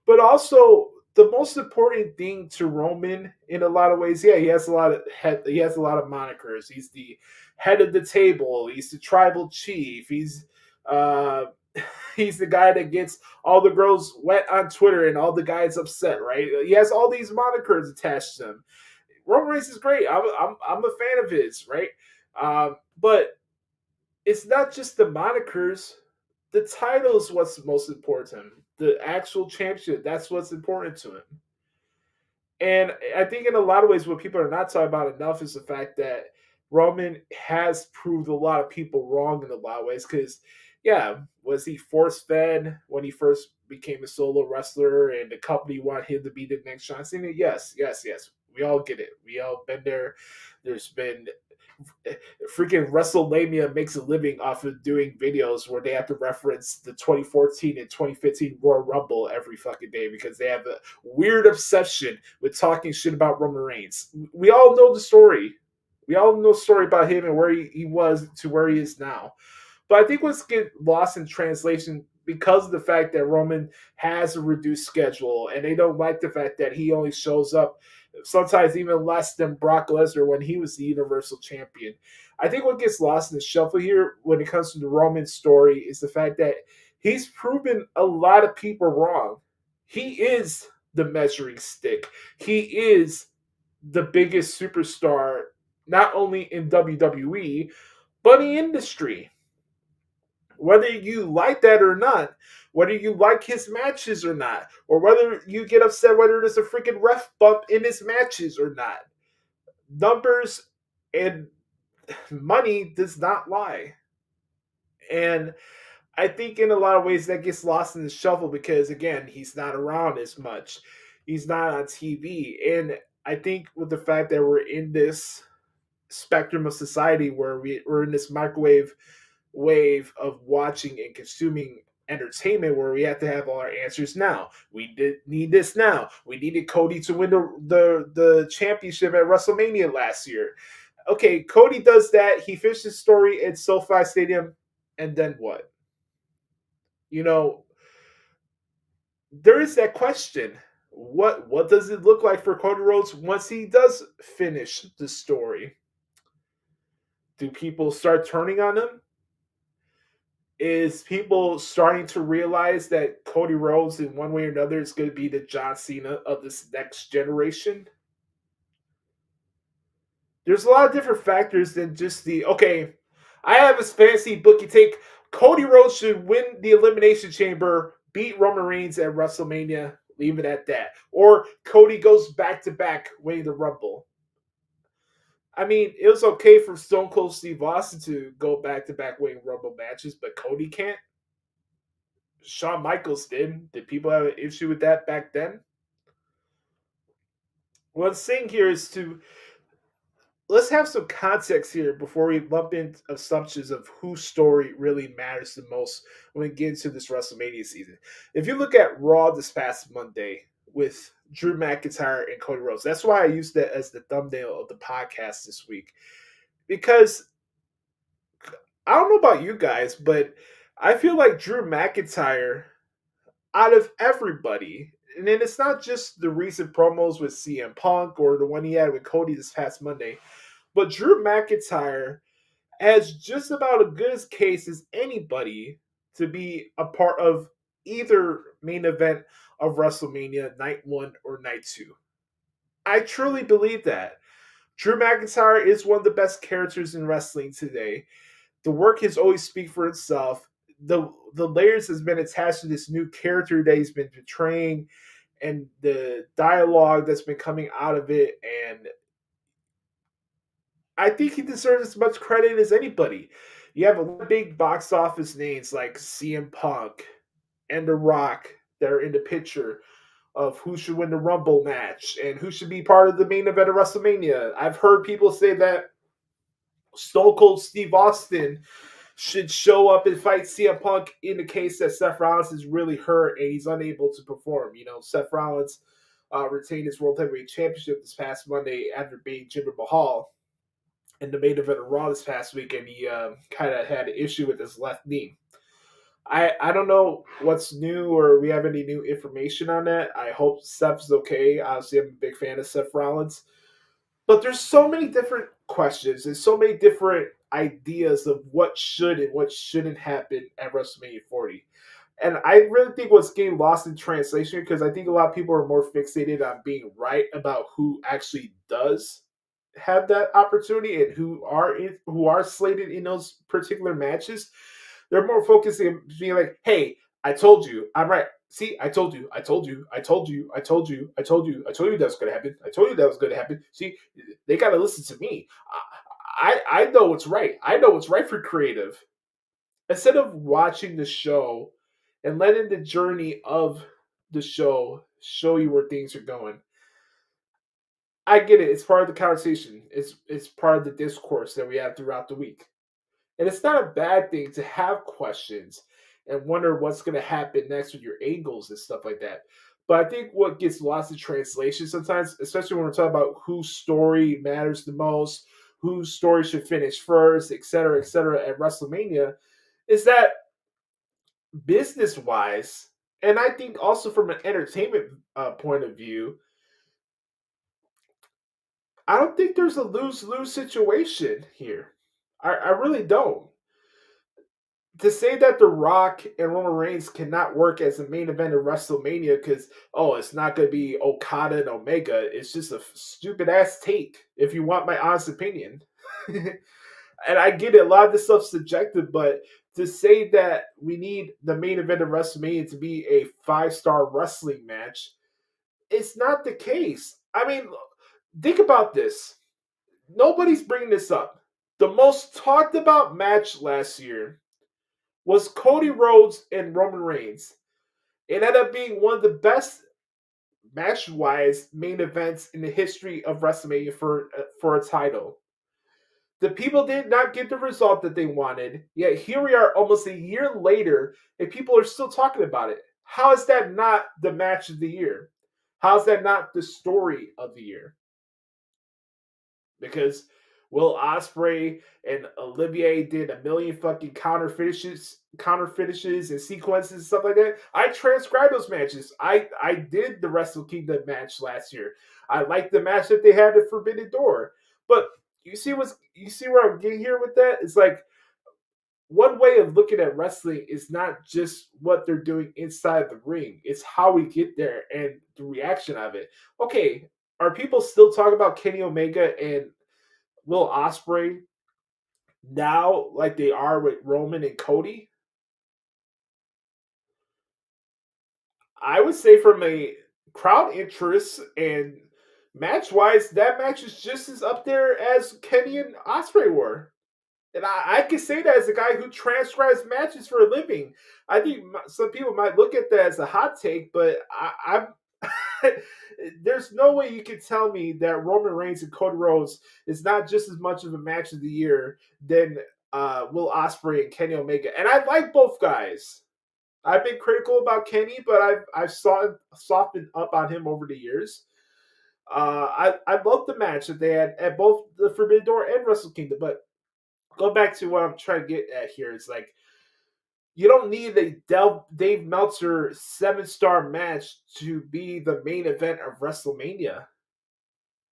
But also, the most important thing to Roman, in a lot of ways, he has a lot of monikers. He's the head of the table. He's the tribal chief. He's the guy that gets all the girls wet on Twitter and all the guys upset, right? He has all these monikers attached to him. Roman Reigns is great. I'm a fan of his, right? But it's not just the monikers. The title is what's most important to him. The actual championship, that's what's important to him. And I think in a lot of ways, what people are not talking about enough is the fact that Roman has proved a lot of people wrong in a lot of ways. Because, yeah, was he force fed when he first became a solo wrestler and the company wanted him to be the next John Cena? Yes, yes, yes. We all get it. We all been there. There's been freaking WrestleMania makes a living off of doing videos where they have to reference the 2014 and 2015 Royal Rumble every fucking day because they have a weird obsession with talking shit about Roman Reigns. We all know the story. We all know the story about him and where he was to where he is now. But I think what's get lost in translation because of the fact that Roman has a reduced schedule and they don't like the fact that he only shows up sometimes even less than Brock Lesnar when he was the Universal Champion. I think what gets lost in the shuffle here when it comes to the Roman story is the fact that he's proven a lot of people wrong. He is the measuring stick. He is the biggest superstar, not only in WWE, but in the industry. Whether you like that or not, whether you like his matches or not, or whether you get upset whether there's a freaking ref bump in his matches or not, numbers and money does not lie. And I think in a lot of ways that gets lost in the shuffle because, again, he's not around as much. He's not on TV. And I think with the fact that we're in this spectrum of society where we're in this microwave wave of watching and consuming entertainment where we have to have all our answers now. We need this now. We needed Cody to win the championship at WrestleMania last year. Okay, Cody does that. He finished his story at SoFi Stadium, and then what? You know, there is that question. What does it look like for Cody Rhodes once he does finish the story? Do people start turning on him? Is people starting to realize that Cody Rhodes, in one way or another, is going to be the John Cena of this next generation? There's a lot of different factors than just okay, I have this fancy bookie take. Cody Rhodes should win the Elimination Chamber, beat Roman Reigns at WrestleMania, leave it at that. Or Cody goes back-to-back winning the Rumble. I mean, it was okay for Stone Cold Steve Austin to go back-to-back winning Rumble matches, but Cody can't. Shawn Michaels did. Did people have an issue with that back then? What I'm saying here is let's have some context here before we lump in assumptions of whose story really matters the most when we get into this WrestleMania season. If you look at Raw this past Monday with Drew McIntyre and Cody Rhodes, that's why I used that as the thumbnail of the podcast this week. Because I don't know about you guys, but I feel like Drew McIntyre, out of everybody, and then it's not just the recent promos with CM Punk or the one he had with Cody this past Monday, but Drew McIntyre has just about as good a case as anybody to be a part of either main event of WrestleMania night 1 or night 2. I truly believe that. Drew McIntyre is one of the best characters in wrestling today. The work has always speak for itself. The layers has been attached to this new character that he's been portraying and the dialogue that's been coming out of it, and I think he deserves as much credit as anybody. You have a lot of big box office names like CM Punk and The Rock that are in the picture of who should win the Rumble match and who should be part of the main event of WrestleMania. I've heard people say that Stone Cold Steve Austin should show up and fight CM Punk in the case that Seth Rollins is really hurt and he's unable to perform. You know, Seth Rollins retained his World Heavyweight Championship this past Monday after beating Jinder Mahal in the main event of Raw this past week, and he kind of had an issue with his left knee. I don't know what's new or we have any new information on that. I hope Seth's okay. Obviously, I'm a big fan of Seth Rollins. But there's so many different questions and so many different ideas of what should and what shouldn't happen at WrestleMania 40. And I really think what's getting lost in translation, because I think a lot of people are more fixated on being right about who actually does have that opportunity and who are slated in those particular matches, they're more focused on being like, "Hey, I told you, I'm right. See, I told you, I told you, I told you, I told you, I told you, I told you that was going to happen. I told you that was going to happen. See, they got to listen to me. I know what's right. I know what's right for creative." Instead of watching the show and letting the journey of the show you where things are going. I get it. It's part of the conversation. It's part of the discourse that we have throughout the week. And it's not a bad thing to have questions and wonder what's going to happen next with your angles and stuff like that. But I think what gets lost in translation sometimes, especially when we're talking about whose story matters the most, whose story should finish first, et cetera, at WrestleMania, is that business-wise, and I think also from an entertainment point of view, I don't think there's a lose-lose situation here. I really don't. To say that The Rock and Roman Reigns cannot work as the main event of WrestleMania because, it's not going to be Okada and Omega, it's just a stupid ass take, if you want my honest opinion. And I get it, a lot of this stuff's subjective, but to say that we need the main event of WrestleMania to be a 5-star wrestling match, it's not the case. I mean, think about this. Nobody's bringing this up. The most talked about match last year was Cody Rhodes and Roman Reigns. It ended up being one of the best match-wise main events in the history of WrestleMania for a title. The people did not get the result that they wanted, yet here we are almost a year later, and people are still talking about it. How is that not the match of the year? How is that not the story of the year? Because Will Ospreay and Olivier did a million fucking counter finishes and sequences and stuff like that. I transcribed those matches. I did the Wrestle Kingdom match last year. I liked the match that they had at Forbidden Door. But you see where I'm getting here with that? It's like one way of looking at wrestling is not just what they're doing inside the ring. It's how we get there and the reaction of it. Okay, are people still talking about Kenny Omega and Will Ospreay now like they are with Roman and Cody? I would say from a crowd interest and match-wise, that match is just as up there as Kenny and Ospreay were. And I can say that as a guy who transcribes matches for a living. I think some people might look at that as a hot take, but I'm there's no way you can tell me that Roman Reigns and Cody Rhodes is not just as much of a match of the year than Will Ospreay and Kenny Omega. And I like both guys. I've been critical about Kenny, but I've softened up on him over the years. I love the match that they had at both the Forbidden Door and Wrestle Kingdom, but go back to what I'm trying to get at here. It's like you don't need a Dave Meltzer 7-star match to be the main event of WrestleMania.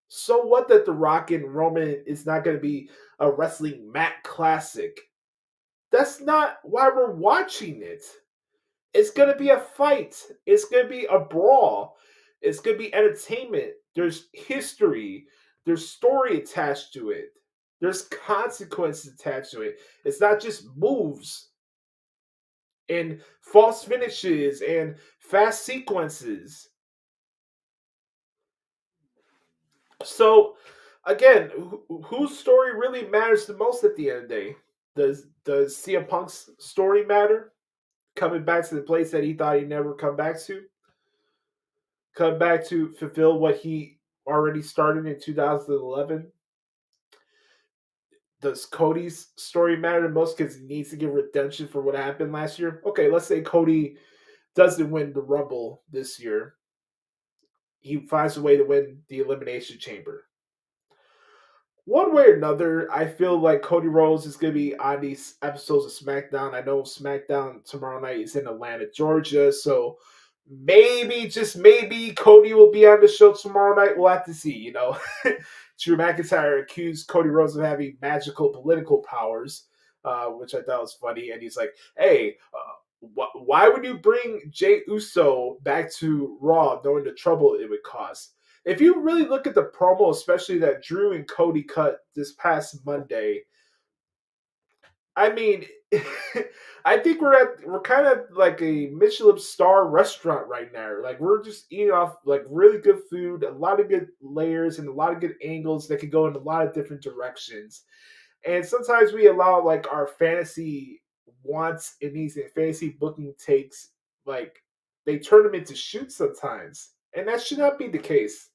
So what that The Rock and Roman is not going to be a wrestling mat classic? That's not why we're watching it. It's going to be a fight. It's going to be a brawl. It's going to be entertainment. There's history. There's story attached to it. There's consequences attached to it. It's not just moves and false finishes and fast sequences. So, again, whose story really matters the most at the end of the day? Does CM Punk's story matter? Coming back to the place that he thought he'd never come back to? Come back to fulfill what he already started in 2011? Does Cody's story matter the most because he needs to get redemption for what happened last year? Okay, let's say Cody doesn't win the Rumble this year. He finds a way to win the Elimination Chamber. One way or another, I feel like Cody Rhodes is going to be on these episodes of SmackDown. I know SmackDown tomorrow night is in Atlanta, Georgia, so maybe, just maybe, Cody will be on the show tomorrow night. We'll have to see, Drew McIntyre accused Cody Rhodes of having magical political powers, which I thought was funny. And he's like, hey, why would you bring Jey Uso back to Raw knowing the trouble it would cause? if you really look at the promo, especially that Drew and Cody cut this past Monday, I mean, I think we're kind of like a Michelin star restaurant right now. Like we're just eating off like really good food, a lot of good layers, and a lot of good angles that can go in a lot of different directions. And sometimes we allow like our fantasy wants and needs and fantasy booking takes, like they turn them into shoots sometimes, and that should not be the case.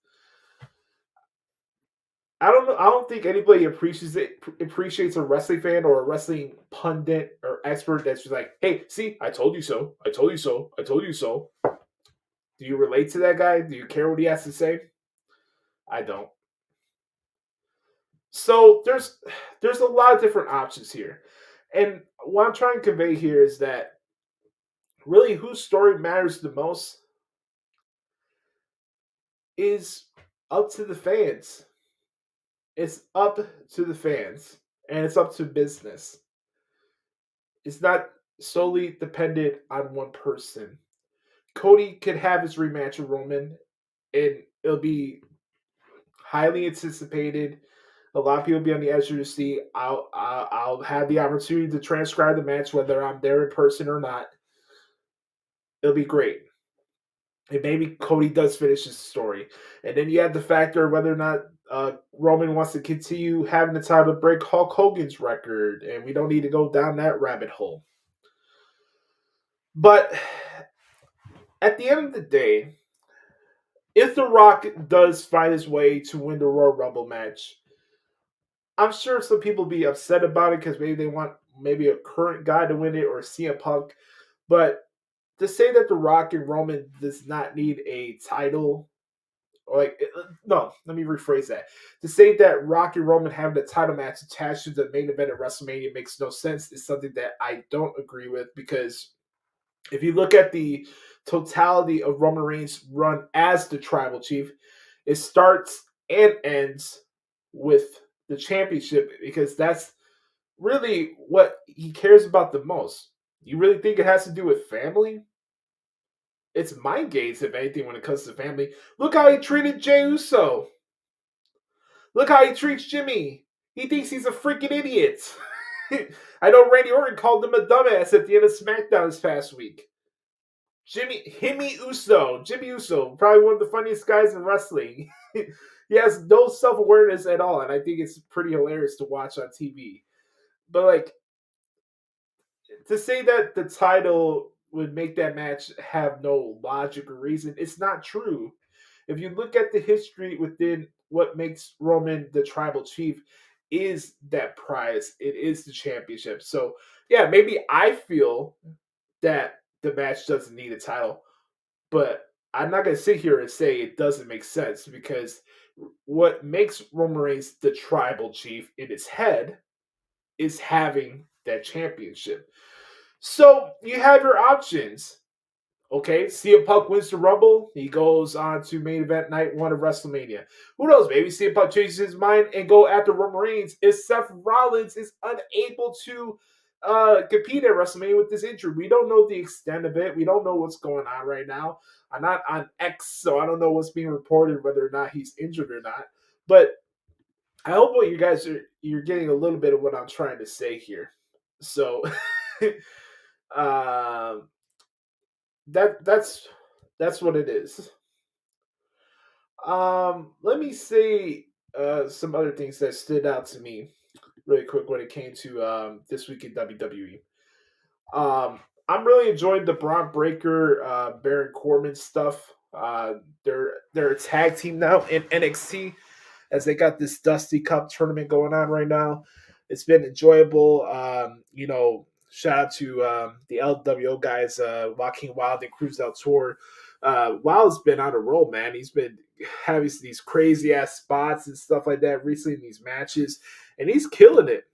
I don't know. I don't think anybody appreciates a wrestling fan or a wrestling pundit or expert that's just like, "Hey, see, I told you so. I told you so. I told you so." Do you relate to that guy? Do you care what he has to say? I don't. So there's a lot of different options here, and what I'm trying to convey here is that really whose story matters the most is up to the fans. It's up to the fans, and it's up to business. It's not solely dependent on one person. Cody could have his rematch with Roman, and it'll be highly anticipated. A lot of people will be on the edge of their seat. I'll have the opportunity to transcribe the match, whether I'm there in person or not. It'll be great. And maybe Cody does finish his story. And then you have the factor of whether or not Roman wants to continue having the title break Hulk Hogan's record. And we don't need to go down that rabbit hole. But at the end of the day, if The Rock does find his way to win the Royal Rumble match, I'm sure some people will be upset about it because maybe they want maybe a current guy to win it or CM Punk. But to say that The Rock and Roman does not need a title, no, let me rephrase that. To say that Rock and Roman having a title match attached to the main event of WrestleMania makes no sense is something that I don't agree with, because if you look at the totality of Roman Reigns' run as the Tribal Chief, it starts and ends with the championship, because that's really what he cares about the most. You really think it has to do with family? It's mind games, if anything, when it comes to family. Look how he treated Jey Uso. Look how he treats Jimmy. He thinks he's a freaking idiot. I know Randy Orton called him a dumbass at the end of SmackDown this past week. Jimmy Uso, probably one of the funniest guys in wrestling. He has no self-awareness at all, and I think it's pretty hilarious to watch on TV. But like, to say that the title would make that match have no logic or reason, it's not true. If you look at the history within what makes Roman the Tribal Chief, is that prize. It is the championship. So yeah, maybe I feel that the match doesn't need a title, but I'm not going to sit here and say it doesn't make sense, because what makes Roman Reigns the Tribal Chief in his head is having that championship. So you have your options. Okay, CM Punk wins the Rumble. He goes on to main event night 1 of WrestleMania. Who knows? Maybe CM Punk changes his mind and go after Roman Reigns if Seth Rollins is unable to compete at WrestleMania with this injury. We don't know the extent of it. We don't know what's going on right now. I'm not on X, so I don't know what's being reported, whether or not he's injured or not. But I hope what you guys you're getting a little bit of what I'm trying to say here. So that's what it is. Let me say some other things that stood out to me really quick when it came to this week in WWE. I'm really enjoying the Braun Breaker, Baron Corbin stuff. They're a tag team now in NXT, as they got this Dusty Cup tournament going on right now. It's been enjoyable. Shout out to the LWO guys, Joaquin Wilde and Cruz del Toro. Wilde's been on a roll, man. He's been having these crazy ass spots and stuff like that recently in these matches, and he's killing it.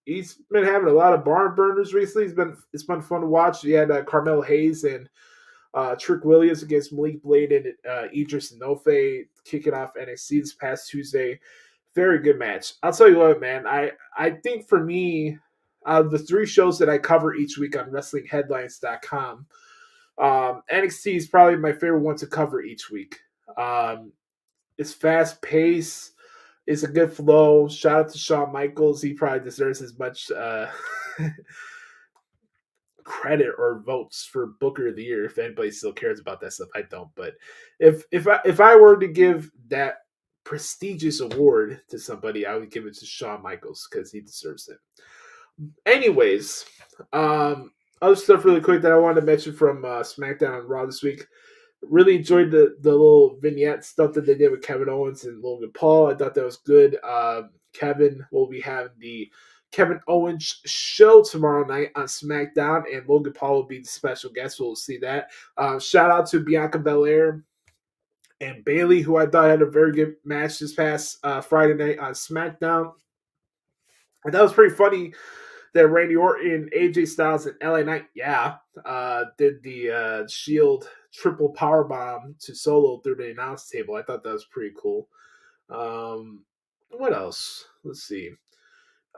He's been having a lot of barn burners recently. It's been fun to watch. He had Carmelo Hayes and Trick Williams against Malik Blade and Idris Inoue kicking off NXT this past Tuesday. Very good match. I'll tell you what, man. I think for me, the 3 shows that I cover each week on WrestlingHeadlines.com, NXT is probably my favorite one to cover each week. It's fast paced. It's a good flow. Shout out to Shawn Michaels. He probably deserves as much credit or votes for Booker of the Year. If anybody still cares about that stuff, I don't. But if I were to give that prestigious award to somebody, I would give it to Shawn Michaels because he deserves it. Anyways, other stuff really quick that I wanted to mention from SmackDown and Raw this week. Really enjoyed the little vignette stuff that they did with Kevin Owens and Logan Paul. I thought that was good. Kevin will be having the Kevin Owens show tomorrow night on SmackDown, and Logan Paul will be the special guest. We'll see that. Shout out to Bianca Belair and Bayley, who I thought had a very good match this past Friday night on SmackDown. And that was pretty funny that Randy Orton, AJ Styles, and LA Knight, did the Shield triple powerbomb to Solo through the announce table. I thought that was pretty cool. What else? Let's see.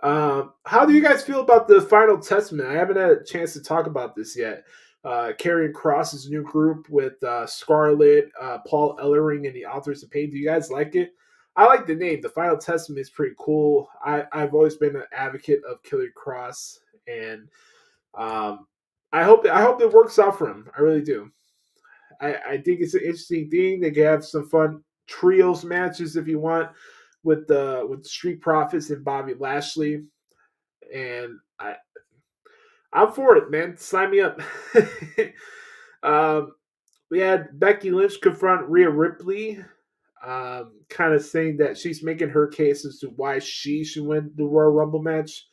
How do you guys feel about the Final Testament? I haven't had a chance to talk about this yet. Karrion Kross's new group with Scarlett, Paul Ellering, and the Authors of Pain. Do you guys like it? I like the name. The Final Testament is pretty cool. I've always been an advocate of Killer Kross, and I hope it works out for him. I really do. I think it's an interesting thing. They can have some fun trios matches if you want with Street Profits and Bobby Lashley, and I'm for it, man. Sign me up. We had Becky Lynch confront Rhea Ripley, kind of saying that she's making her case as to why she should win the Royal Rumble match.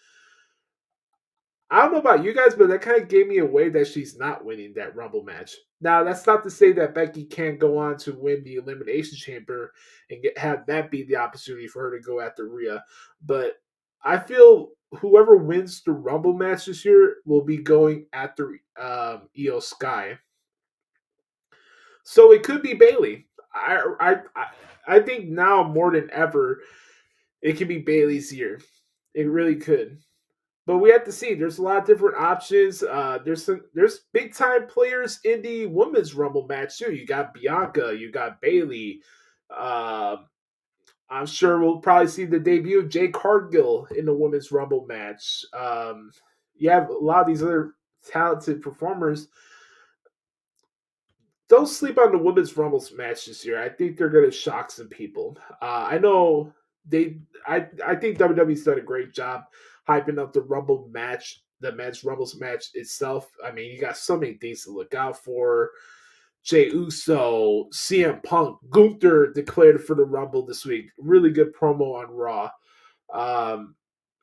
I don't know about you guys, but that kind of gave me away that she's not winning that Rumble match. Now, that's not to say that Becky can't go on to win the Elimination Chamber and have that be the opportunity for her to go after Rhea. But I feel whoever wins the Rumble match this year will be going after Io Sky. So it could be Bayley. I think now more than ever, it could be Bayley's year. It really could. But we have to see. There's a lot of different options. There's big time players in the women's Rumble match too. You got Bianca, you got Bayley. I'm sure we'll probably see the debut of Jade Cargill in the women's Rumble match. You have a lot of these other talented performers. Don't sleep on the women's Rumble match this year. I think they're going to shock some people. I know I think WWE's done a great job hyping up the Rumble match, the men's Rumbles match itself. I mean, you got so many things to look out for. Jey Uso, CM Punk, Gunther declared for the Rumble this week. Really good promo on Raw.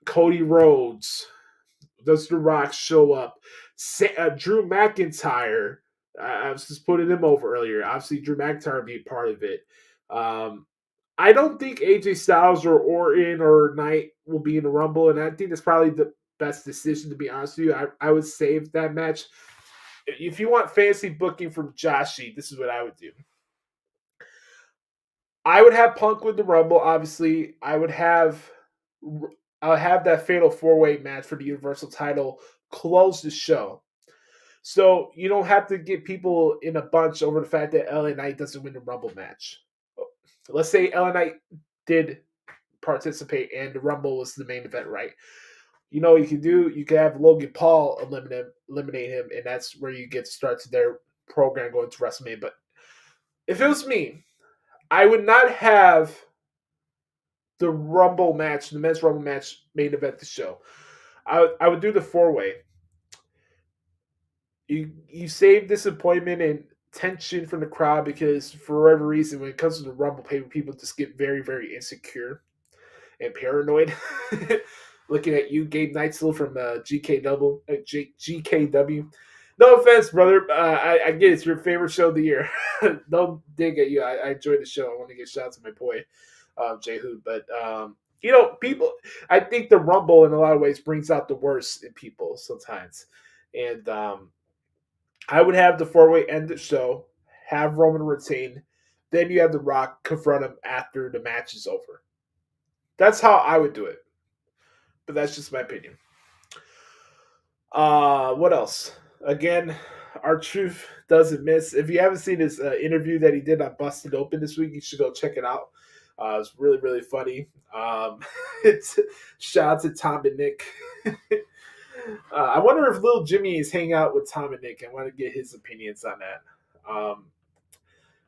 Cody Rhodes. Does The Rock show up? Drew McIntyre. I was just putting him over earlier. Obviously, Drew McIntyre would be a part of it. I don't think AJ Styles or Orton or Knight will be in the Rumble, and I think that's probably the best decision, to be honest with you. I would save that match. If you want fancy booking from Joshie, this is what I would do. I would have Punk with the Rumble, obviously. I would have that Fatal 4-Way match for the Universal title close the show. So you don't have to get people in a bunch over the fact that LA Knight doesn't win the Rumble match. Let's say LA Knight did participate and the Rumble was the main event, right? You know what you can do? You can have Logan Paul eliminate him, and that's where you get to start to their program going to WrestleMania. But if it was me, I would not have the Rumble match, the men's Rumble match main event the show. I would do the 4-Way. You save disappointment and tension from the crowd because for whatever reason, when it comes to the Rumble paper, people just get very, very insecure and paranoid. Looking at you, Gabe Neitzel from GKW. No offense, brother. I get it. It's your favorite show of the year. Don't dig at you. I enjoyed the show. I want to give shout out to my boy, Jay Hood. But, people, I think the Rumble in a lot of ways brings out the worst in people sometimes. And I would have the 4-Way end the show, have Roman retain, then you have The Rock confront him after the match is over. That's how I would do it. But that's just my opinion. What else? Again, Our Truth Doesn't Miss. If you haven't seen his interview that he did on Busted Open this week, you should go check it out. It's really, really funny. It's shout out to Tom and Nick. I wonder if Lil Jimmy is hanging out with Tom and Nick. I want to get his opinions on that.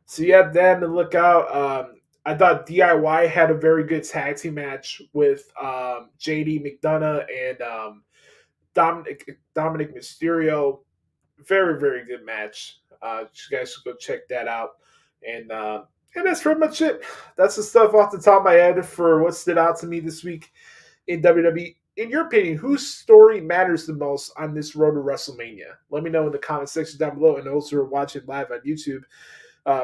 So you have them to look out. I thought DIY had a very good tag team match with JD McDonough and Dominic Mysterio. Very, very good match. You guys should go check that out. And that's pretty much it. That's the stuff off the top of my head for what stood out to me this week in WWE. In your opinion, whose story matters the most on this road to WrestleMania? Let me know in the comment section down below. And those who are watching live on YouTube,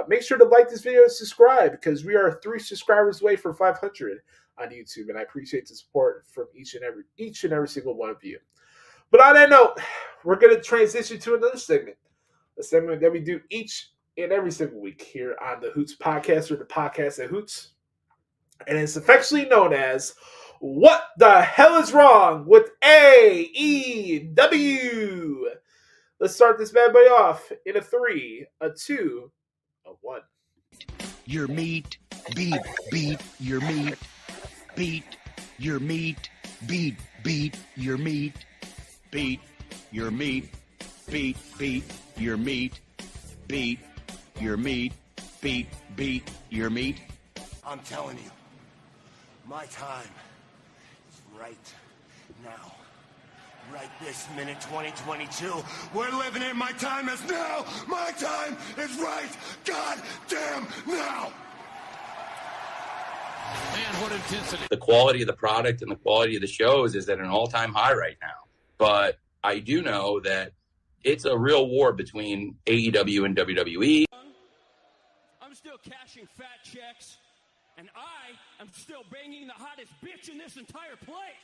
make sure to like this video and subscribe because we are 3 subscribers away from 500 on YouTube. And I appreciate the support from each and every single one of you. But on that note, we're going to transition to another segment, a segment that we do each and every single week here on the Hoots Podcast, or the podcast at Hoots. And it's affectionately known as What the Hell is Wrong with AEW? Let's start this bad boy off in a 3, a 2, a 1. Your meat, beat, your meat, beat, your meat, beat, your meat. Beat your meat, beat your meat, beat your meat, beat your meat. I'm telling you, my time is right now. Right this minute, 2022. We're living it. My time is now. My time is right goddamn now. Man, what intensity. The quality of the product and the quality of the shows is at an all-time high right now. But I do know that it's a real war between AEW and WWE. I'm still cashing fat checks, and I am still banging the hottest bitch in this entire place.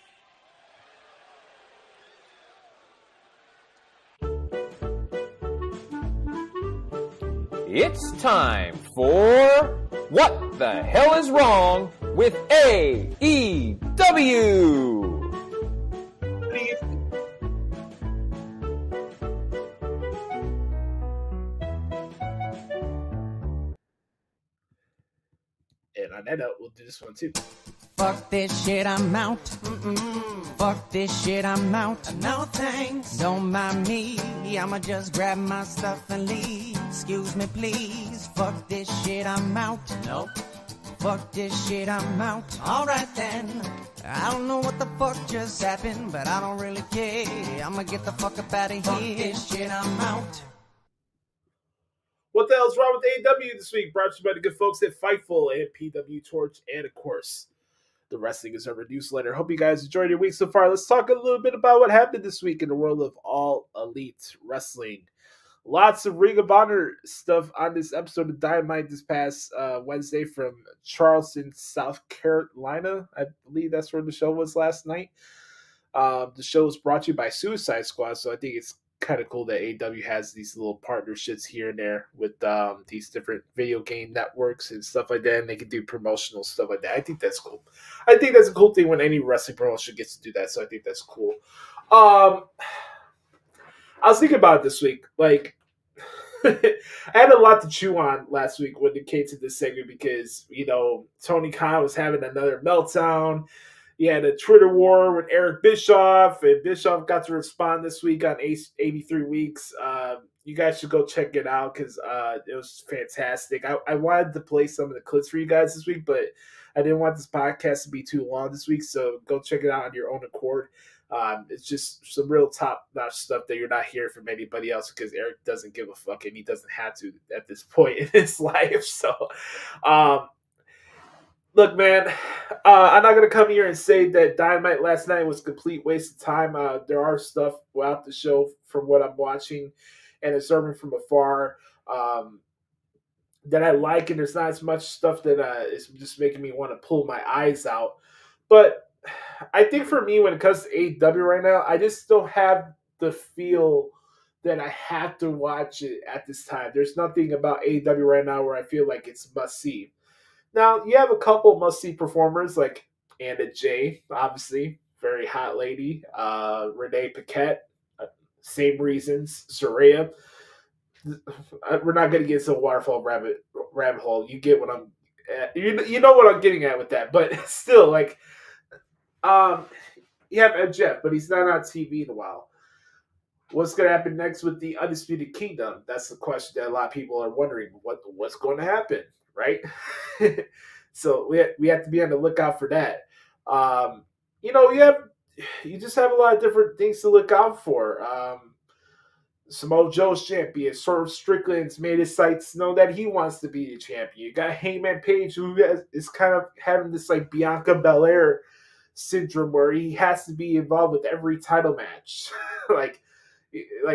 It's time for What the Hell is Wrong with AEW? And on that note, we'll do this one too. Fuck this shit, I'm out. Fuck this shit, I'm out. No thanks. Don't mind me. I'ma just grab my stuff and leave. Excuse me, please. Fuck this shit, I'm out. Nope. Fuck this shit, I'm out. Alright then. I don't know what the fuck just happened, but I don't really care. I'ma get the fuck up out of here. Fuck this shit, I'm out. What the hell's wrong with AEW this week? Brought to you by the good folks at Fightful and PW Torch, and of course, the Wrestling is Over newsletter. Hope you guys enjoyed your week so far. Let's talk a little bit about what happened this week in the world of All Elite Wrestling. Lots of Ring of Honor stuff on this episode of Dynamite this past Wednesday from Charleston, South Carolina. I believe that's where the show was last night. The show was brought to you by Suicide Squad, so I think it's kind of cool that AEW has these little partnerships here and there with these different video game networks and stuff like that, and they can do promotional stuff like that. I think that's cool. I think that's a cool thing when any wrestling promotion gets to do that, so I think that's cool. I was thinking about it this week. Like, I had a lot to chew on last week when it came to this segment because, you know, Tony Khan was having another meltdown. You had a Twitter war with Eric Bischoff, and Bischoff got to respond this week on 83 Weeks. You guys should go check it out because it was fantastic. I wanted to play some of the clips for you guys this week, but I didn't want this podcast to be too long this week, so go check it out on your own accord. It's just some real top-notch stuff that you're not hearing from anybody else because Eric doesn't give a fuck, and he doesn't have to at this point in his life. So, look, man, I'm not going to come here and say that Dynamite last night was a complete waste of time. There are stuff throughout the show from what I'm watching and observing from afar that I like, and there's not as much stuff that is just making me want to pull my eyes out. But I think for me, when it comes to AEW right now, I just still have the feel that I have to watch it at this time. There's nothing about AEW right now where I feel like it's must-see. Now, you have a couple must-see performers like Anna Jay, obviously, very hot lady. Renee Paquette, same reasons. Saraya. we're not going to get into a waterfall rabbit hole. You get what I'm you know what I'm getting at with that. But still, like, you have MJF, but he's not on TV in a while. What's going to happen next with the Undisputed Kingdom? That's the question that a lot of people are wondering. What's going to happen, right? So we have to be on the lookout for that. You just have a lot of different things to look out for. Samoa Joe's champion. Swerve Strickland's made his sights know that he wants to be the champion. You got Hangman Page, who is kind of having this like Bianca Belair syndrome where he has to be involved with every title match. like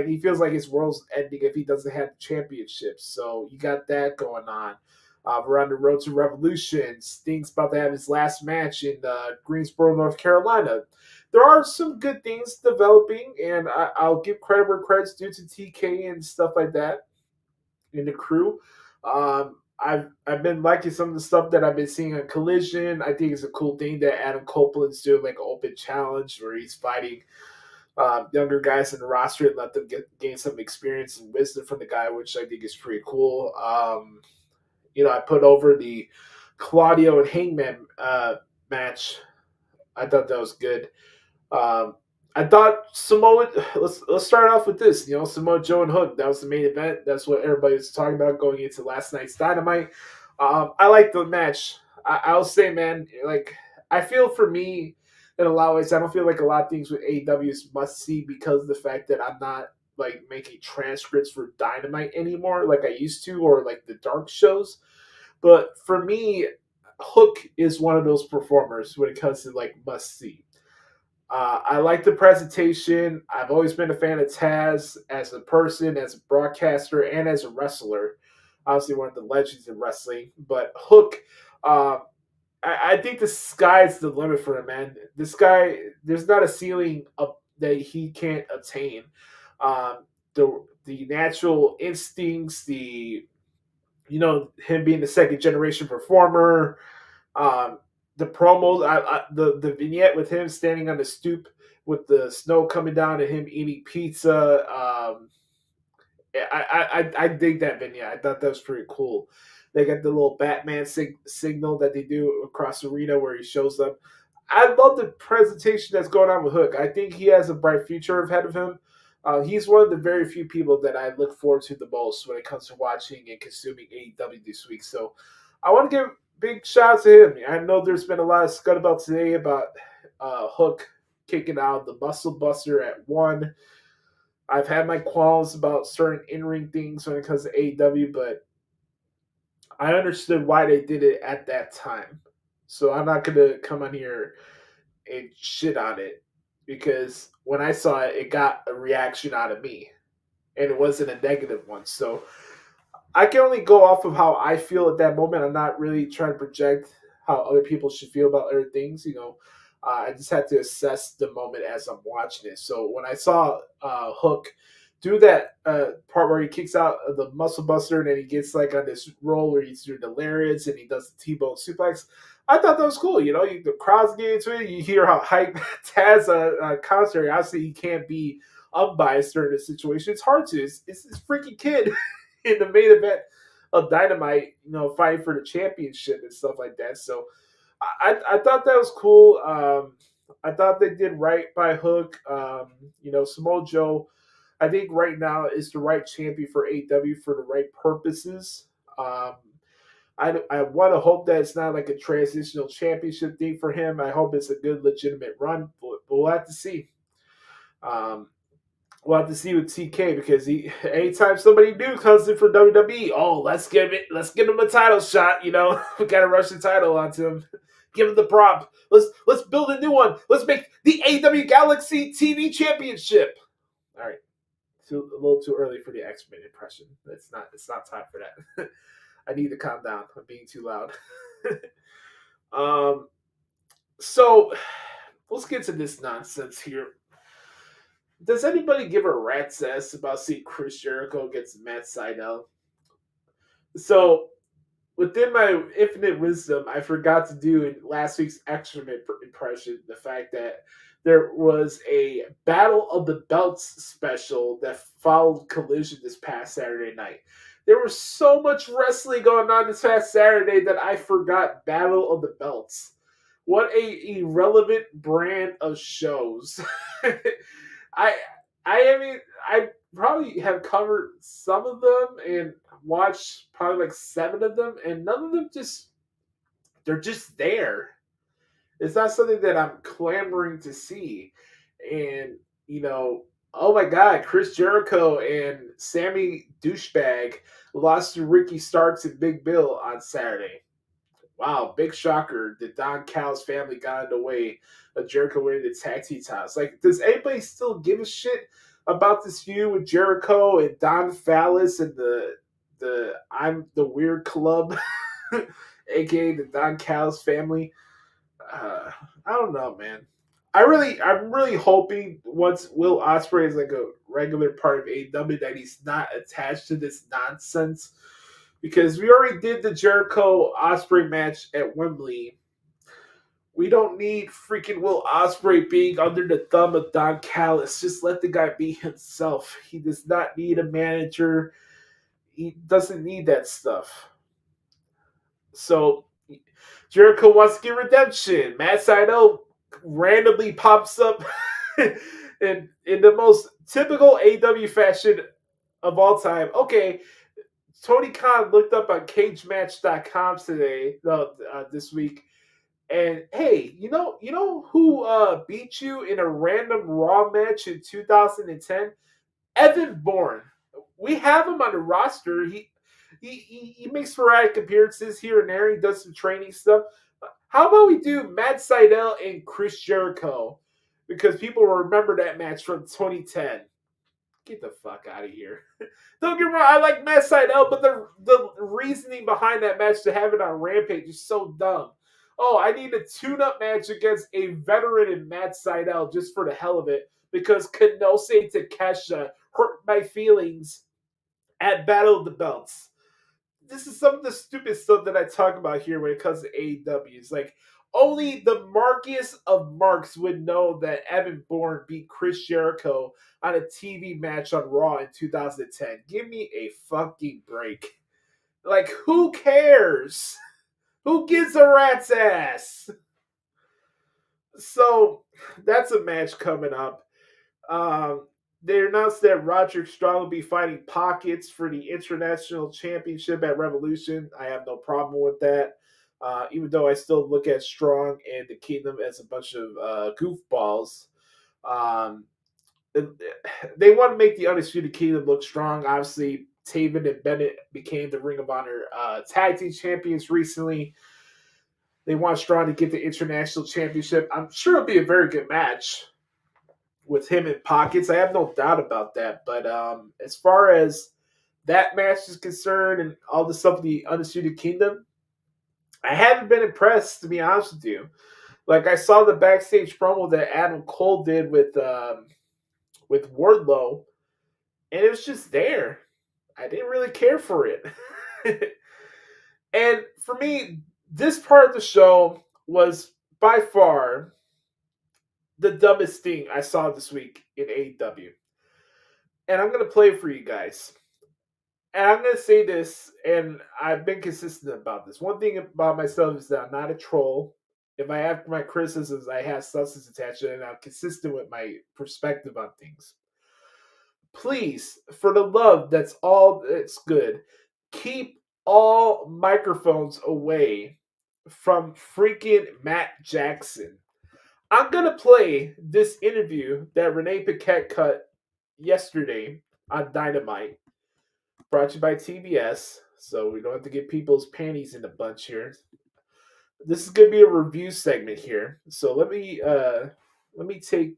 he feels like his world's ending if he doesn't have the championship. So you got that going on. We're on the road to Revolution. Sting's about to have his last match in Greensboro, North Carolina. There are some good things developing, and I'll give credit where credit's due to TK and stuff like that in the crew. I've been liking some of the stuff that I've been seeing on Collision. I think it's a cool thing that Adam Copeland's doing like an open challenge where he's fighting younger guys in the roster and let them gain some experience and wisdom from the guy, which I think is pretty cool. I put over the Claudio and Hangman match. I thought that was good. I thought Samoa. Let's start off with this. Samoa Joe and Hook. That was the main event. That's what everybody was talking about going into last night's Dynamite. I like the match. I'll say, man, like I feel for me in a lot of ways, I don't feel like a lot of things with AEW is must see because of the fact that I'm not like making transcripts for Dynamite anymore like I used to, or like the dark shows. But for me, Hook is one of those performers when it comes to like must see. I like the presentation. I've always been a fan of Taz as a person, as a broadcaster, and as a wrestler. Obviously, one of the legends in wrestling. But Hook, I think the sky's the limit for him, man. This guy, there's not a ceiling up that he can't attain. The natural instincts, him being the second generation performer. The promos, the vignette with him standing on the stoop with the snow coming down and him eating pizza. I dig that vignette. I thought that was pretty cool. They got the little Batman signal that they do across the arena where he shows up. I love the presentation that's going on with Hook. I think he has a bright future ahead of him. He's one of the very few people that I look forward to the most when it comes to watching and consuming AEW this week. So I want to give big shout out to him. I know there's been a lot of scuttlebutt today about Hook kicking out the Muscle Buster at 1. I've had my qualms about certain in-ring things when it comes to AEW, but I understood why they did it at that time. So I'm not going to come on here and shit on it because when I saw it, it got a reaction out of me, and it wasn't a negative one. So I can only go off of how I feel at that moment. I'm not really trying to project how other people should feel about other things. I just had to assess the moment as I'm watching it. So when I saw Hook do that part where he kicks out the Muscle Buster and then he gets like on this roll where he's doing the lariats and he does the T-bone suplex, I thought that was cool. The crowd's getting into it. You hear how hype Taz commentary. Obviously, he can't be unbiased during this situation. It's hard to. It's this freaking kid in the main event of Dynamite, fighting for the championship and stuff like that. So I thought that was cool. I thought they did right by Hook. Samoa Joe, I think right now is the right champion for AEW for the right purposes. I want to hope that it's not like a transitional championship thing for him. I hope it's a good, legitimate run, but we'll have to see. We'll have to see with TK because anytime somebody new comes in for WWE, let's give him a title shot. We gotta rush the title onto him, give him the prop. Let's build a new one. Let's make the AEW Galaxy TV Championship. All right, a little too early for the Excrement impression. It's not time for that. I need to calm down. I'm being too loud. So let's get to this nonsense here. Does anybody give a rat's ass about seeing Chris Jericho against Matt Sydal? So within my infinite wisdom, I forgot to do in last week's Excrement impression the fact that there was a Battle of the Belts special that followed Collision this past Saturday night. There was so much wrestling going on this past Saturday that I forgot Battle of the Belts. What a irrelevant brand of shows. I mean, I probably have covered some of them and watched probably like 7 of them, and none of them they're just there. It's not something that I'm clamoring to see. And, oh my God, Chris Jericho and Sammy Douchebag lost to Ricky Starks and Big Bill on Saturday. Wow, big shocker. The Don Callis family got in the way of Jericho winning the tag team titles. Like, does anybody still give a shit about this feud with Jericho and Don Callis and the I'm the Weird Club, aka the Don Callis family? I don't know, man. I'm really hoping once Will Ospreay is like a regular part of AEW that he's not attached to this nonsense. Because we already did the Jericho Ospreay match at Wembley. We don't need freaking Will Ospreay being under the thumb of Don Callis. Just let the guy be himself. He does not need a manager. He doesn't need that stuff. So Jericho wants to get redemption. Matt Sydal randomly pops up in the most typical AEW fashion of all time. Okay, Tony Khan looked up on CageMatch.com this week, and hey, you know who beat you in a random Raw match in 2010? Evan Bourne. We have him on the roster. He makes sporadic appearances here and there. He does some training stuff. How about we do Matt Sydal and Chris Jericho? Because people will remember that match from 2010. Get the fuck out of here. Don't get me wrong, I like Matt Sydal, but the reasoning behind that match to have it on Rampage is so dumb. Oh, I need a tune-up match against a veteran in Matt Sydal just for the hell of it because Kanose Takeshita hurt my feelings at Battle of the Belts. This is some of the stupid stuff that I talk about here when it comes to AEW. It's like, only the Marcus of Marks would know that Evan Bourne beat Chris Jericho on a TV match on Raw in 2010. Give me a fucking break. Like, who cares? Who gives a rat's ass? So, that's a match coming up. They announced that Roderick Strong will be fighting Pockets for the International Championship at Revolution. I have no problem with that. Even though I still look at Strong and the Kingdom as a bunch of goofballs. They want to make the Undisputed Kingdom look strong. Obviously, Taven and Bennett became the Ring of Honor Tag Team Champions recently. They want Strong to get the International Championship. I'm sure it'll be a very good match with him in Pockets. I have no doubt about that. But as far as that match is concerned and all the stuff with the Undisputed Kingdom, I haven't been impressed, to be honest with you. Like, I saw the backstage promo that Adam Cole did with Wardlow, and it was just there. I didn't really care for it. And for me, this part of the show was by far the dumbest thing I saw this week in AEW. And I'm going to play it for you guys. And I'm going to say this, and I've been consistent about this. One thing about myself is that I'm not a troll. If I have my criticisms, I have substance attached to it, and I'm consistent with my perspective on things. Please, for the love that's all that's good, keep all microphones away from freaking Matt Jackson. I'm going to play this interview that Renee Paquette cut yesterday on Dynamite. Brought to you by TBS, so we don't have to get people's panties in a bunch here. This is going to be a review segment here. So let me take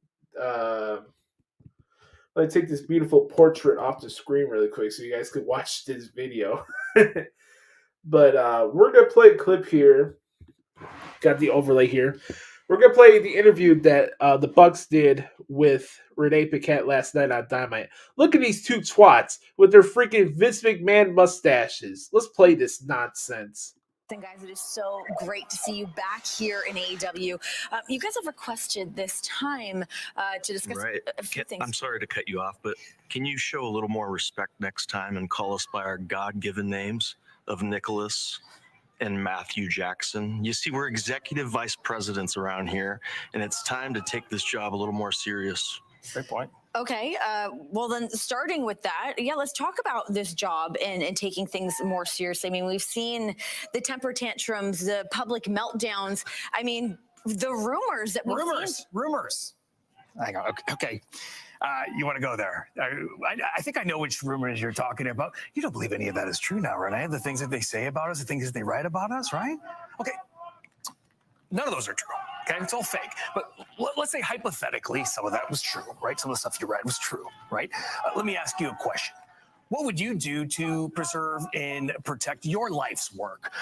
this beautiful portrait off the screen really quick so you guys can watch this video. But we're going to play a clip here. Got the overlay here. We're gonna play the interview that the Bucks did with Renee Paquette last night on Dynamite. Look at these two twats with their freaking Vince McMahon mustaches. Let's play this nonsense. Guys, it is so great to see you back here in AEW. You guys have requested this time to discuss a few things. I'm sorry to cut you off, but can you show a little more respect next time and call us by our God-given names of Nicholas and Matthew Jackson? You see, we're executive vice presidents around here, and it's time to take this job a little more serious. Great point. Okay, well then, starting with that, let's talk about this job and taking things more seriously. I mean, we've seen the temper tantrums, the public meltdowns. I mean, the rumors that we've seen. Rumors. Hang on. Okay. You want to go there? I think I know which rumors you're talking about. You don't believe any of that is true now, Renee? The things that they say about us, the things that they write about us, right? Okay. None of those are true. Okay, it's all fake. But let's say hypothetically, some of that was true, right? Some of the stuff you read was true, right? Let me ask you a question. What would you do to preserve and protect your life's work?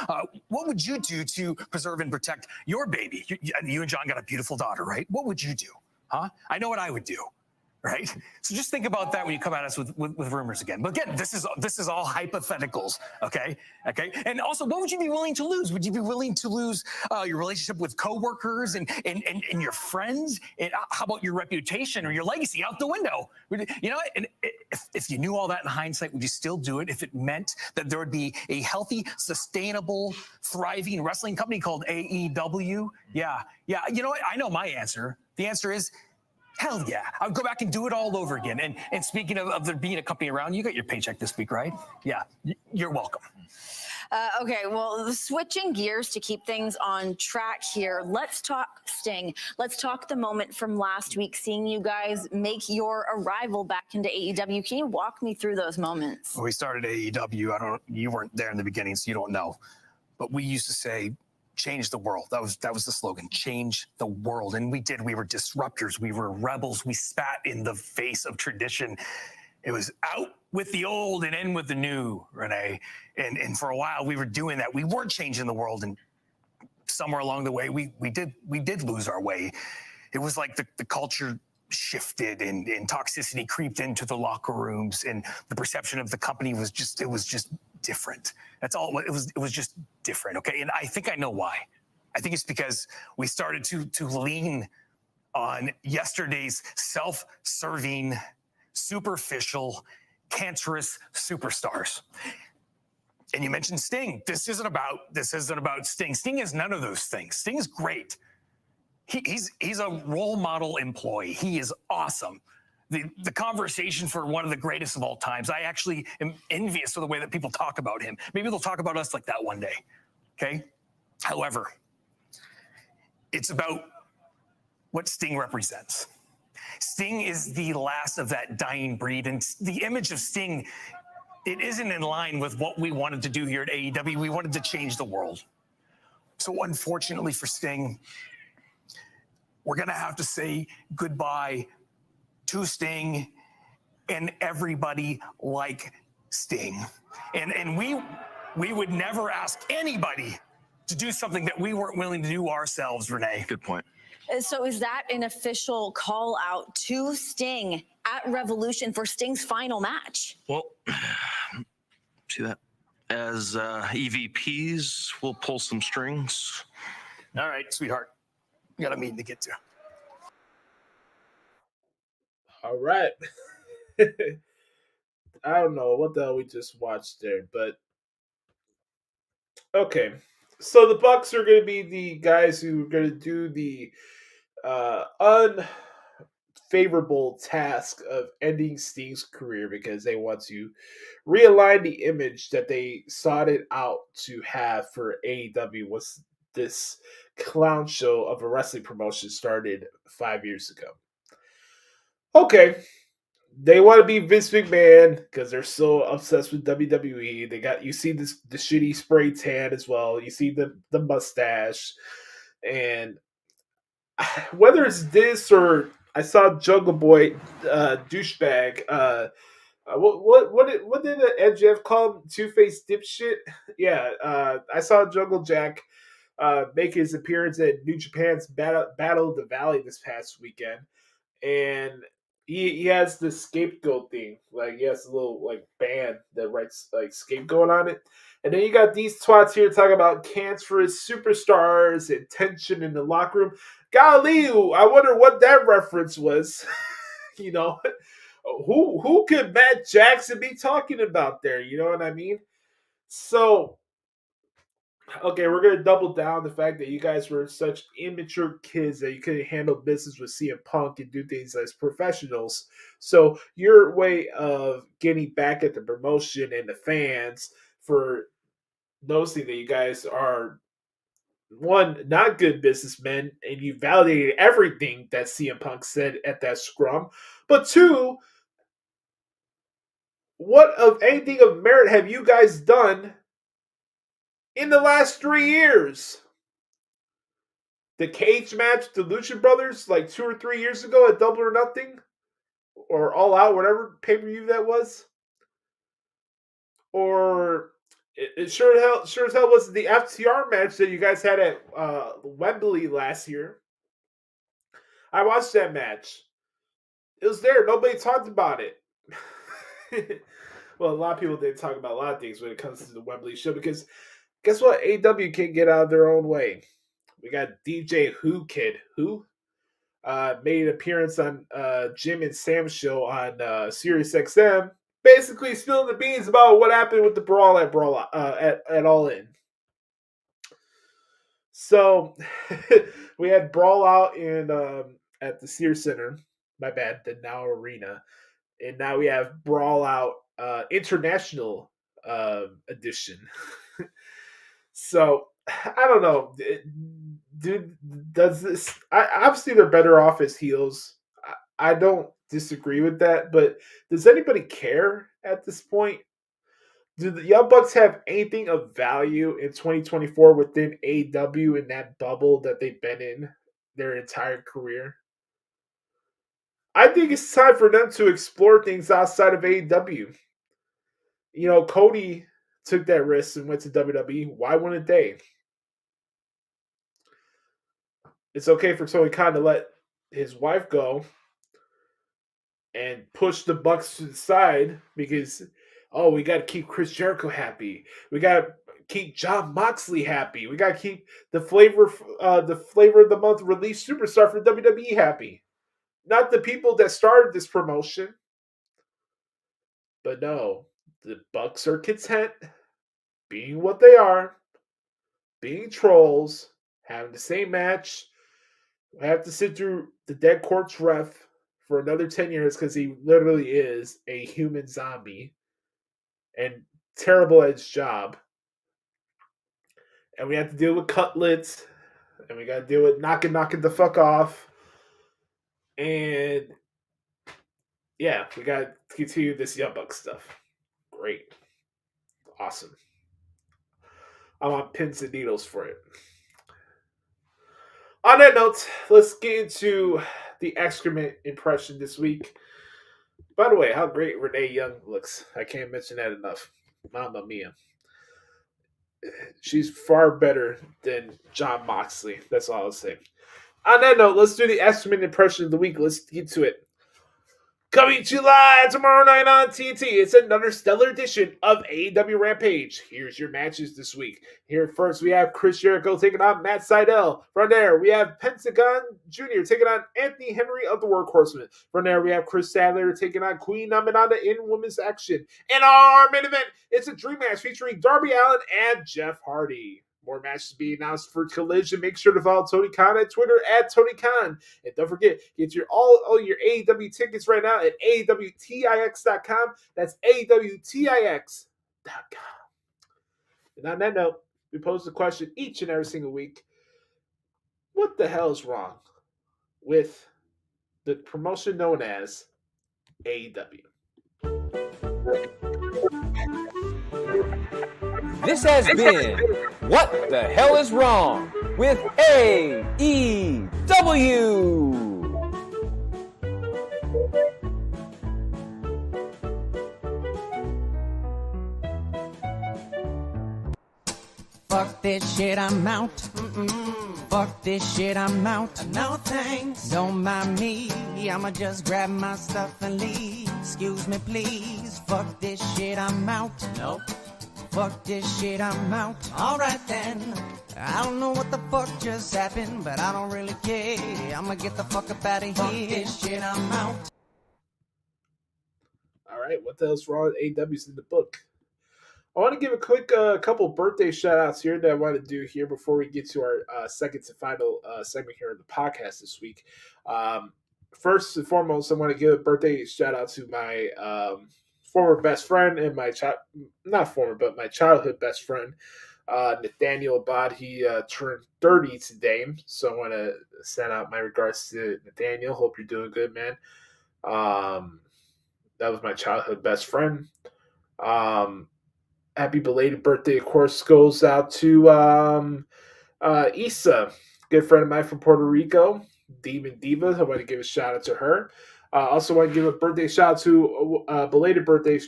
What would you do to preserve and protect your baby? You and John got a beautiful daughter, right? What would you do? Huh? I know what I would do. Right? So just think about that when you come at us with rumors again. But again, this is all hypotheticals, okay? Okay? And also, what would you be willing to lose? Would you be willing to lose your relationship with coworkers and your friends? And how about your reputation or your legacy out the window? You know, and if you knew all that in hindsight, would you still do it if it meant that there would be a healthy, sustainable, thriving wrestling company called AEW? Yeah. You know what? I know my answer. The answer is, hell yeah. I'll go back and do it all over again. And speaking of there being a company around, you got your paycheck this week, right? Yeah, you're welcome. Okay, well, switching gears to keep things on track here, let's talk Sting. Let's talk the moment from last week, seeing you guys make your arrival back into AEW. Can you walk me through those moments? When we started AEW, you weren't there in the beginning, so you don't know. But we used to say, change the world. That was the slogan, change the world. And we did. We were disruptors. We were rebels. We spat in the face of tradition. It was out with the old and in with the new, Renee. And for a while we were doing that. We weren't changing the world. And somewhere along the way, we did lose our way. It was like the culture shifted and toxicity creeped into the locker rooms, and the perception of the company was just different. That's all. It was just different. Okay. And I think I know why. I think it's because we started to lean on yesterday's self-serving, superficial, cancerous superstars. And you mentioned Sting. This isn't about Sting. Sting is none of those things. Sting is great. He's a role model employee. He is awesome. The conversation for one of the greatest of all times. I actually am envious of the way that people talk about him. Maybe they'll talk about us like that one day. Okay? However, it's about what Sting represents. Sting is the last of that dying breed, and the image of Sting, it isn't in line with what we wanted to do here at AEW. We wanted to change the world. So unfortunately for Sting, we're going to have to say goodbye to Sting and everybody like Sting. And we would never ask anybody to do something that we weren't willing to do ourselves, Renee. Good point. So is that an official call out to Sting at Revolution for Sting's final match? Well, see that? As EVPs, we'll pull some strings. All right, sweetheart. We got a meeting to get to. All right. I don't know what the hell we just watched there, but okay. So the Bucks are going to be the guys who are going to do the unfavorable task of ending Sting's career because they want to realign the image that they sought it out to have for AEW was this clown show of a wrestling promotion started 5 years ago. Okay, they want to be Vince McMahon because they're so obsessed with WWE. You see the shitty spray tan as well. You see the mustache, and whether it's this or I saw Jungle Boy douchebag. What did MJF call him? Two-Face dipshit. Yeah, I saw Jungle Jack make his appearance at New Japan's Battle of the Valley this past weekend. And he has the scapegoat thing. Like, he has a little, like, band that writes, like, scapegoat on it. And then you got these twats here talking about cancerous superstars and tension in the locker room. Golly, I wonder what that reference was. You know, who could Matt Jackson be talking about there? You know what I mean? So, okay, we're going to double down the fact that you guys were such immature kids that you couldn't handle business with CM Punk and do things as professionals. So your way of getting back at the promotion and the fans for noticing that you guys are, one, not good businessmen, and you validated everything that CM Punk said at that scrum. But two, what of anything of merit have you guys done in the last 3 years? The cage match, the Lucha Brothers, like 2 or 3 years ago at Double or Nothing, or All Out, whatever pay-per-view that was. Or it sure as hell was the FTR match that you guys had at Wembley last year. I watched that match. It was there. Nobody talked about it. Well, a lot of people didn't talk about a lot of things when it comes to the Wembley show, because guess what? AEW can't get out of their own way. We got DJ Who made an appearance on Jim and Sam's show on Sirius XM, basically spilling the beans about what happened with the brawl at All In. So we had Brawl Out in at the Sears Center. My bad, the Now Arena, and now we have Brawl Out International edition. So I don't know, dude. Does this? Obviously, they're better off as heels. I don't disagree with that, but does anybody care at this point? Do the Young Bucks have anything of value in 2024 within AEW in that bubble that they've been in their entire career? I think it's time for them to explore things outside of AEW. You know, Cody took that risk and went to WWE. Why wouldn't they? It's okay for Tony Khan to let his wife go and push the Bucks to the side because, oh, we got to keep Chris Jericho happy. We got to keep Jon Moxley happy. We got to keep the flavor of the month release superstar for WWE happy. Not the people that started this promotion. But no, the Bucks are content being what they are, being trolls, having the same match. I have to sit through the Dead Corpse ref for another 10 years because he literally is a human zombie and terrible at his job. And we have to deal with cutlets, and we got to deal with knocking the fuck off. And yeah, we got to continue this Young Bucks stuff. Great. Awesome. I'm on pins and needles for it. On that note, let's get into the Excrement impression this week. By the way, how great Renee Young looks. I can't mention that enough. Mamma mia. She's far better than Jon Moxley. That's all I'll say. On that note, let's do the Excrement impression of the week. Let's get to it. Coming to you live tomorrow night on TNT. It's another stellar edition of AEW Rampage. Here's your matches this week. Here first, we have Chris Jericho taking on Matt Sydal. From there, we have Pentagon Jr. taking on Anthony Henry of the Workhorsemen. From there, we have Chris Sadler taking on Queen Aminata in women's action. In our main event, it's a dream match featuring Darby Allin and Jeff Hardy. More matches being announced for Collision. Make sure to follow Tony Khan at Twitter at Tony Khan. And don't forget, get your all your AEW tickets right now at AEWTIX.com. That's AEWTIX.com. And on that note, we pose the question each and every single week. What the hell is wrong with the promotion known as AEW? This has been What the Hell is Wrong with AEW. Fuck this shit, I'm out. Fuck this shit, I'm out. No thanks. Don't mind me. I'ma just grab my stuff and leave. Excuse me, please. Fuck this shit, I'm out. Nope. Fuck this shit, I'm out. Alright then. I don't know what the fuck just happened, but I don't really care. I'ma get the fuck up out of here. Fuck this shit, I'm out. Alright, what the hell's wrong with AW's in the book? I want to give a quick couple birthday shout-outs here that I want to do here before we get to our second to final segment here on the podcast this week. First and foremost, I want to give a birthday shout-out to my former best friend and my childhood best friend, Nathaniel Abad. He turned 30 today, so I want to send out my regards to Nathaniel. Hope you're doing good, man. That was my childhood best friend. Happy belated birthday, of course, goes out to Issa, good friend of mine from Puerto Rico, Demon Diva. I want to give a shout out to her. Also want to give a birthday shout out to belated birthday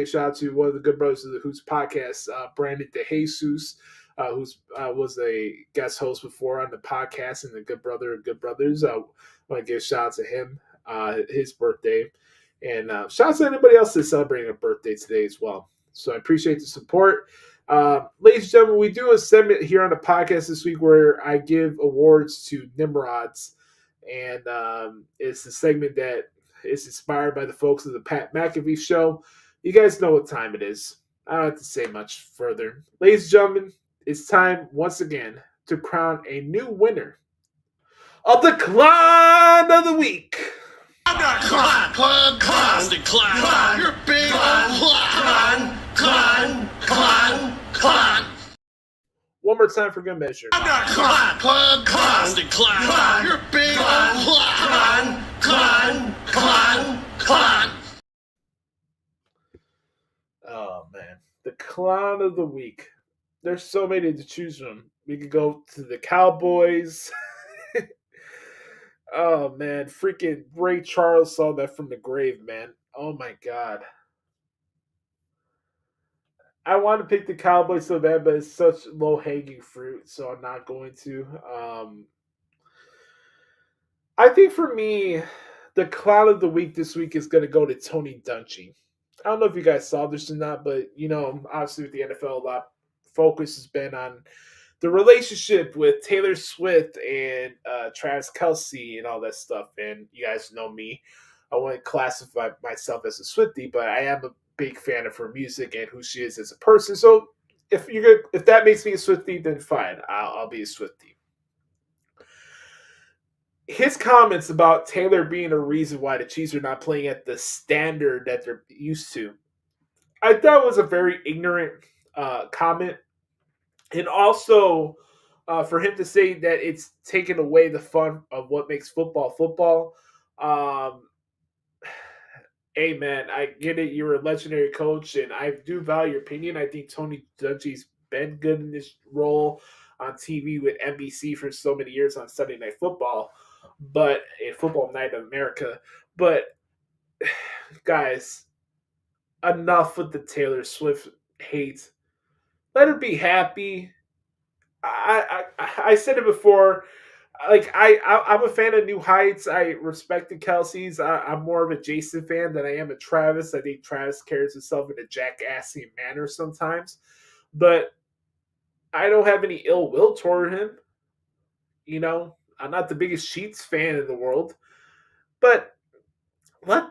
shout out to one of the good brothers of the Hoots Podcast, Brandon DeJesus, who was a guest host before on the podcast, and the good brother of good brothers. I want to give a shout out to him, his birthday, and shout out to anybody else that's celebrating a birthday today as well. So I appreciate the support. Ladies and gentlemen, we do a segment here on the podcast this week where I give awards to Nimrods. And it's a segment that is inspired by the folks of the Pat McAfee Show. You guys know what time it is. I don't have to say much further. Ladies and gentlemen, it's time once again to crown a new winner of the CLAHN of the Week. I'm not CLAHN. You're big CLAHN. One more time for good measure. I'm not CLAHN. You're big CLAHN. Oh, man. The CLAHN of the Week. There's so many to choose from. We could go to the Cowboys. Oh, man. Freaking Ray Charles saw that from the grave, man. Oh, my God. I want to pick the Cowboys so bad, but it's such low-hanging fruit, so I'm not going to. I think for me, the CLAHN of the Week this week is going to go to Tony Dungy. I don't know if you guys saw this or not, but, obviously with the NFL, a lot of focus has been on the relationship with Taylor Swift and Travis Kelce and all that stuff. And you guys know me. I wouldn't classify myself as a Swiftie, but I am a big fan of her music and who she is as a person. So if that makes me a Swiftie, then fine. I'll be a Swiftie. His comments about Taylor being a reason why the Chiefs are not playing at the standard that they're used to, I thought was a very ignorant comment. And also for him to say that it's taken away the fun of what makes football. Hey, man, I get it. You're a legendary coach, and I do value your opinion. I think Tony Dungy's been good in this role on TV with NBC for so many years on Sunday Night Football, but in Football Night of America. But, guys, enough with the Taylor Swift hate. Let her be happy. I said it before. Like I'm a fan of New Heights. I respect the Kelce's. I'm more of a Jason fan than I am a Travis. I think Travis carries himself in a jackassy manner sometimes, but I don't have any ill will toward him. I'm not the biggest Sheets fan in the world, but let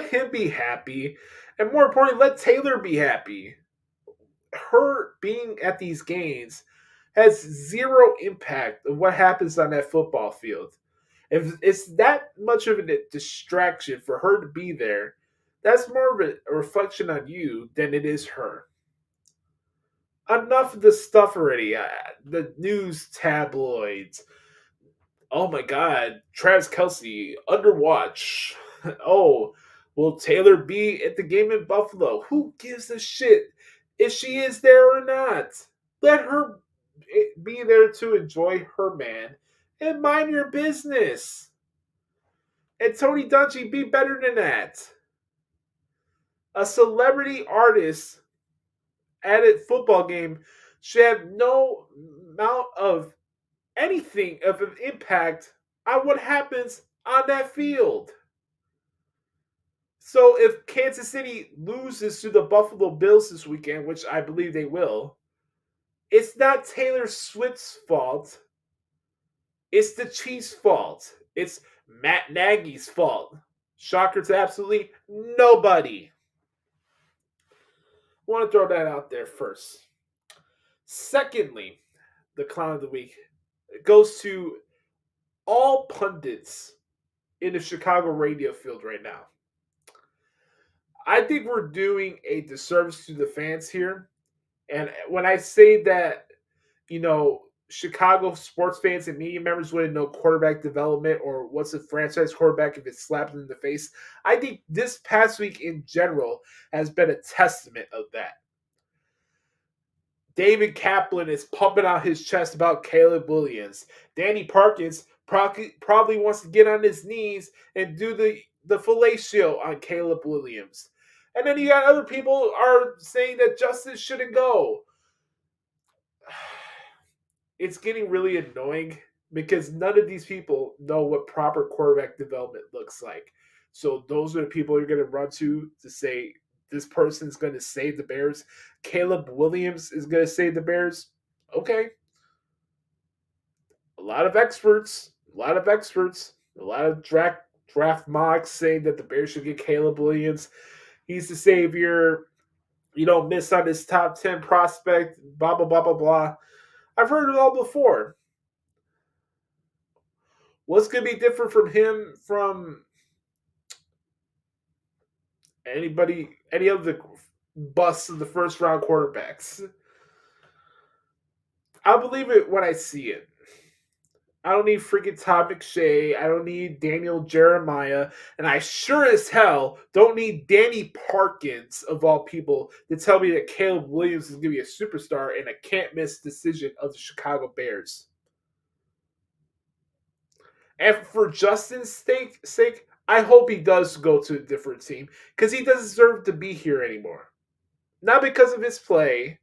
him be happy, and more importantly, let Taylor be happy. Her being at these games has zero impact on what happens on that football field. If it's that much of a distraction for her to be there, that's more of a reflection on you than it is her. Enough of this stuff already. The news tabloids. Oh my God, Travis Kelce, underwatch. Oh, will Taylor be at the game in Buffalo? Who gives a shit if she is there or not? Let her be there to enjoy her man and mind your business. And Tony Dungy, be better than that. A celebrity artist at a football game should have no amount of anything of an impact on what happens on that field. So if Kansas City loses to the Buffalo Bills this weekend, which I believe they will, it's not Taylor Swift's fault. It's the Chiefs' fault. It's Matt Nagy's fault. Shocker to absolutely nobody. I want to throw that out there first. Secondly, the clown of the week goes to all pundits in the Chicago radio field right now. I think we're doing a disservice to the fans here. And when I say that, Chicago sports fans and media members wouldn't know quarterback development or what's a franchise quarterback if it's slapped in the face, I think this past week in general has been a testament of that. David Kaplan is pumping out his chest about Caleb Williams. Danny Parkins probably wants to get on his knees and do the fellatio on Caleb Williams. And then you got other people are saying that Justice shouldn't go. It's getting really annoying because none of these people know what proper quarterback development looks like. So those are the people you're going to run to say this person's going to save the Bears. Caleb Williams is going to save the Bears. Okay. A lot of experts, a lot of draft mocks saying that the Bears should get Caleb Williams. He's the savior. You don't miss on his top 10 prospect, blah, blah, blah, blah, blah. I've heard it all before. What's going to be different from him from any of the busts of the first round quarterbacks? I'll believe it when I see it. I don't need freaking Todd McShay. I don't need Daniel Jeremiah. And I sure as hell don't need Danny Parkins, of all people, to tell me that Caleb Williams is going to be a superstar and a can't-miss decision of the Chicago Bears. And for Justin's sake, I hope he does go to a different team because he doesn't deserve to be here anymore. Not because of his play.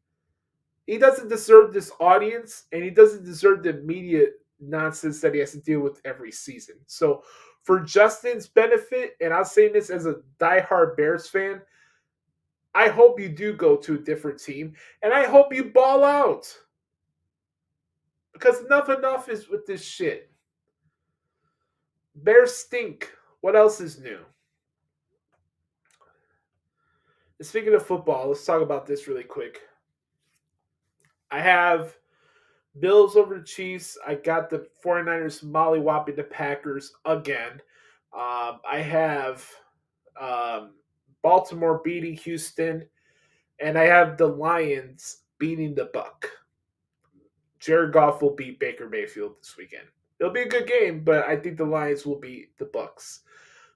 He doesn't deserve this audience, and he doesn't deserve the media nonsense that he has to deal with every season. So for Justin's benefit, and I'm saying this as a diehard Bears fan, I hope you do go to a different team, and I hope you ball out. Because enough is with this shit. Bears stink. What else is new? And speaking of football, let's talk about this really quick. I have Bills over the Chiefs. I got the 49ers mollywopping the Packers again. I have Baltimore beating Houston. And I have the Lions beating the Buck. Jared Goff will beat Baker Mayfield this weekend. It'll be a good game, but I think the Lions will beat the Bucks.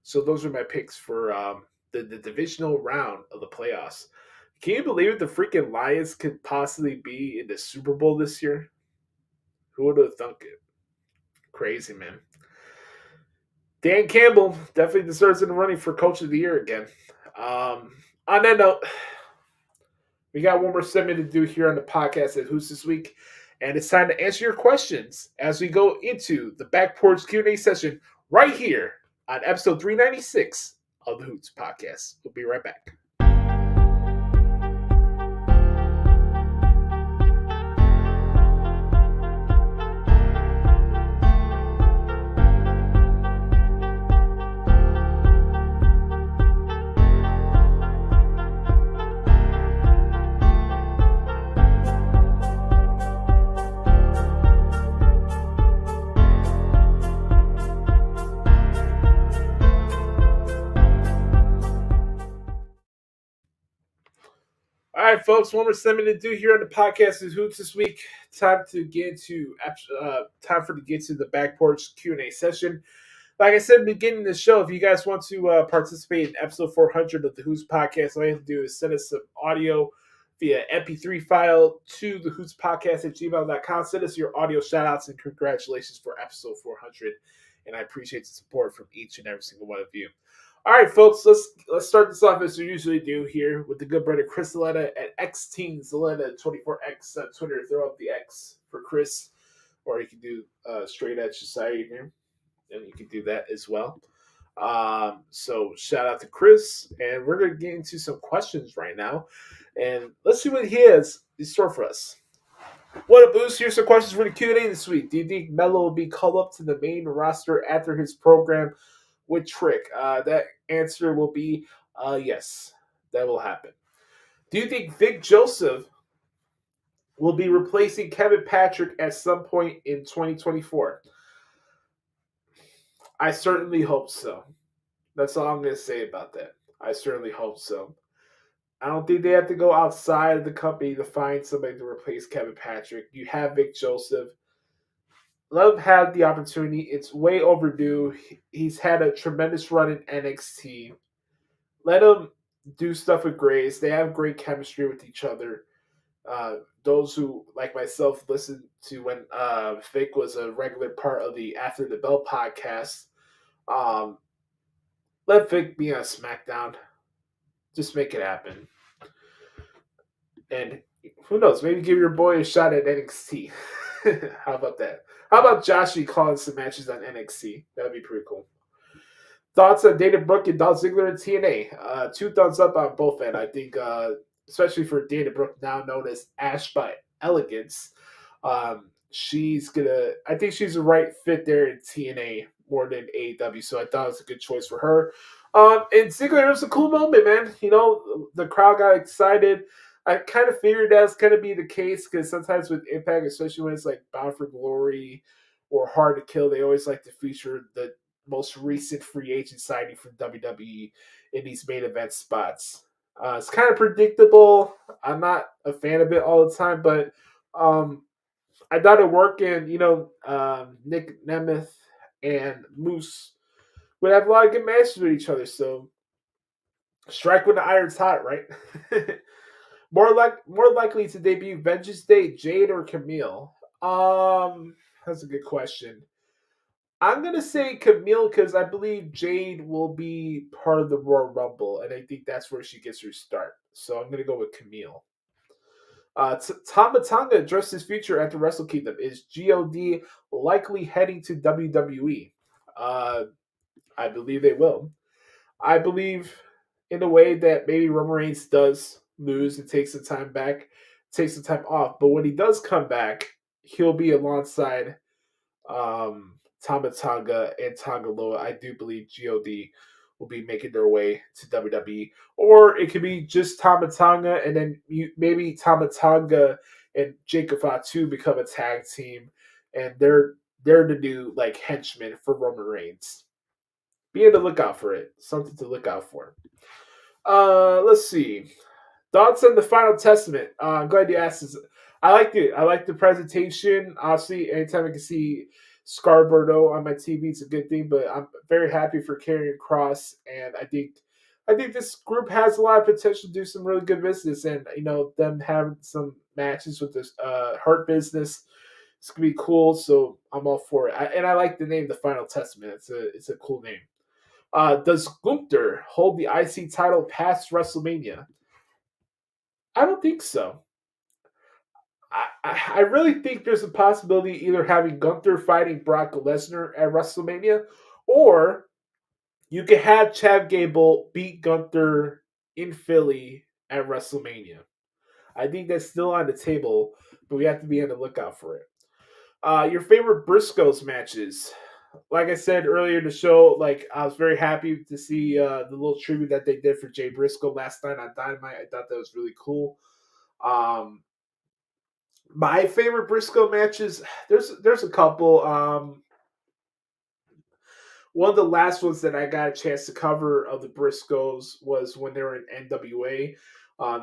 So those are my picks for the divisional round of the playoffs. Can you believe it? The freaking Lions could possibly be in the Super Bowl this year? Who would have thunk it? Crazy, man. Dan Campbell definitely deserves in the running for Coach of the Year again. On that note, we got one more segment to do here on the podcast at Hoots this week, and it's time to answer your questions as we go into the Back Porch Q&A session right here on episode 396 of the Hoots Podcast. We'll be right back. All right, folks. One more segment to do here on the podcast is Hoots this week. Time to get to the Back Porch Q&A session. Like I said at the beginning of the show, if you guys want to participate in episode 400 of the Hoots Podcast, all you have to do is send us some audio via MP3 file to the Hoots Podcast at gmail.com. Send us your audio shout-outs and congratulations for episode 400. And I appreciate the support from each and every single one of you. All right, folks, let's start this off as we usually do here with the good brother Chris Zaletta at XTeenZaletta24X on Twitter. Throw up the X for Chris, or you can do Straight Edge Society name, and you can do that as well. So shout out to Chris, and we're gonna get into some questions right now, and let's see what he has in store for us. What up, Boost? Here's some questions for the Q&A this week. Do you think Melo will be called up to the main roster after his program with Trick? That answer will be yes. That will happen. Do you think Vic Joseph will be replacing Kevin Patrick at some point in 2024? I certainly hope so. That's all I'm going to say about that. I certainly hope so. I don't think they have to go outside of the company to find somebody to replace Kevin Patrick. You have Vic Joseph. Let him have the opportunity. It's way overdue. He's had a tremendous run in NXT. Let him do stuff with Grace. They have great chemistry with each other. Those who, like myself, listened to when Vic was a regular part of the After the Bell podcast, let Vic be on SmackDown. Just make it happen. And who knows, maybe give your boy a shot at NXT. How about that? How about Joshie calling some matches on NXT? That'd be pretty cool. Thoughts on Dana Brooke and Dolph Ziggler and TNA? 2 thumbs up on both ends. I think, especially for Dana Brooke, now known as Ash by Elegance, I think she's the right fit there in TNA more than AEW. So I thought it was a good choice for her. And Ziggler, it was a cool moment, man. You know, the crowd got excited. I kind of figured that was going to be the case because sometimes with Impact, especially when it's like Bound for Glory or Hard to Kill, they always like to feature the most recent free agent signing from WWE in these main event spots. It's kind of predictable. I'm not a fan of it all the time, but I thought it worked. And, Nick Nemeth and Moose would have a lot of good matches with each other. So strike when the iron's hot, right? More likely to debut Vengeance Day, Jade or Camille? That's a good question. I'm going to say Camille because I believe Jade will be part of the Royal Rumble, and I think that's where she gets her start. So I'm going to go with Camille. Tama Tonga addressed his future after Wrestle Kingdom. Is GOD likely heading to WWE? I believe they will. I believe in a way that maybe Roman Reigns does lose and takes some time off. But when he does come back, he'll be alongside Tama Tonga and Tonga Loa. I do believe GOD will be making their way to WWE. Or it could be just Tama Tonga and then maybe Tama Tonga and Jacob Fatu become a tag team and they're the new like henchmen for Roman Reigns. Be on the lookout for it. Something to look out for. Let's see. Thoughts on the Final Testament? I'm glad you asked this. I liked it. I liked the presentation. Obviously, anytime I can see Scarborough on my TV, it's a good thing. But I'm very happy for Karrion Kross, and I think this group has a lot of potential to do some really good business. And them having some matches with this Hurt Business, it's gonna be cool. So I'm all for it. I like the name, the Final Testament. It's a cool name. Does Gunther hold the IC title past WrestleMania? I don't think so. I really think there's a possibility either having Gunther fighting Brock Lesnar at WrestleMania, or you could have Chad Gable beat Gunther in Philly at WrestleMania. I think that's still on the table, but we have to be on the lookout for it. Your favorite Briscoes matches? Like I said earlier in the show, I was very happy to see the little tribute that they did for Jay Briscoe last night on Dynamite. I thought that was really cool. My favorite Briscoe matches, there's a couple. One of the last ones that I got a chance to cover of the Briscoes was when they were in NWA.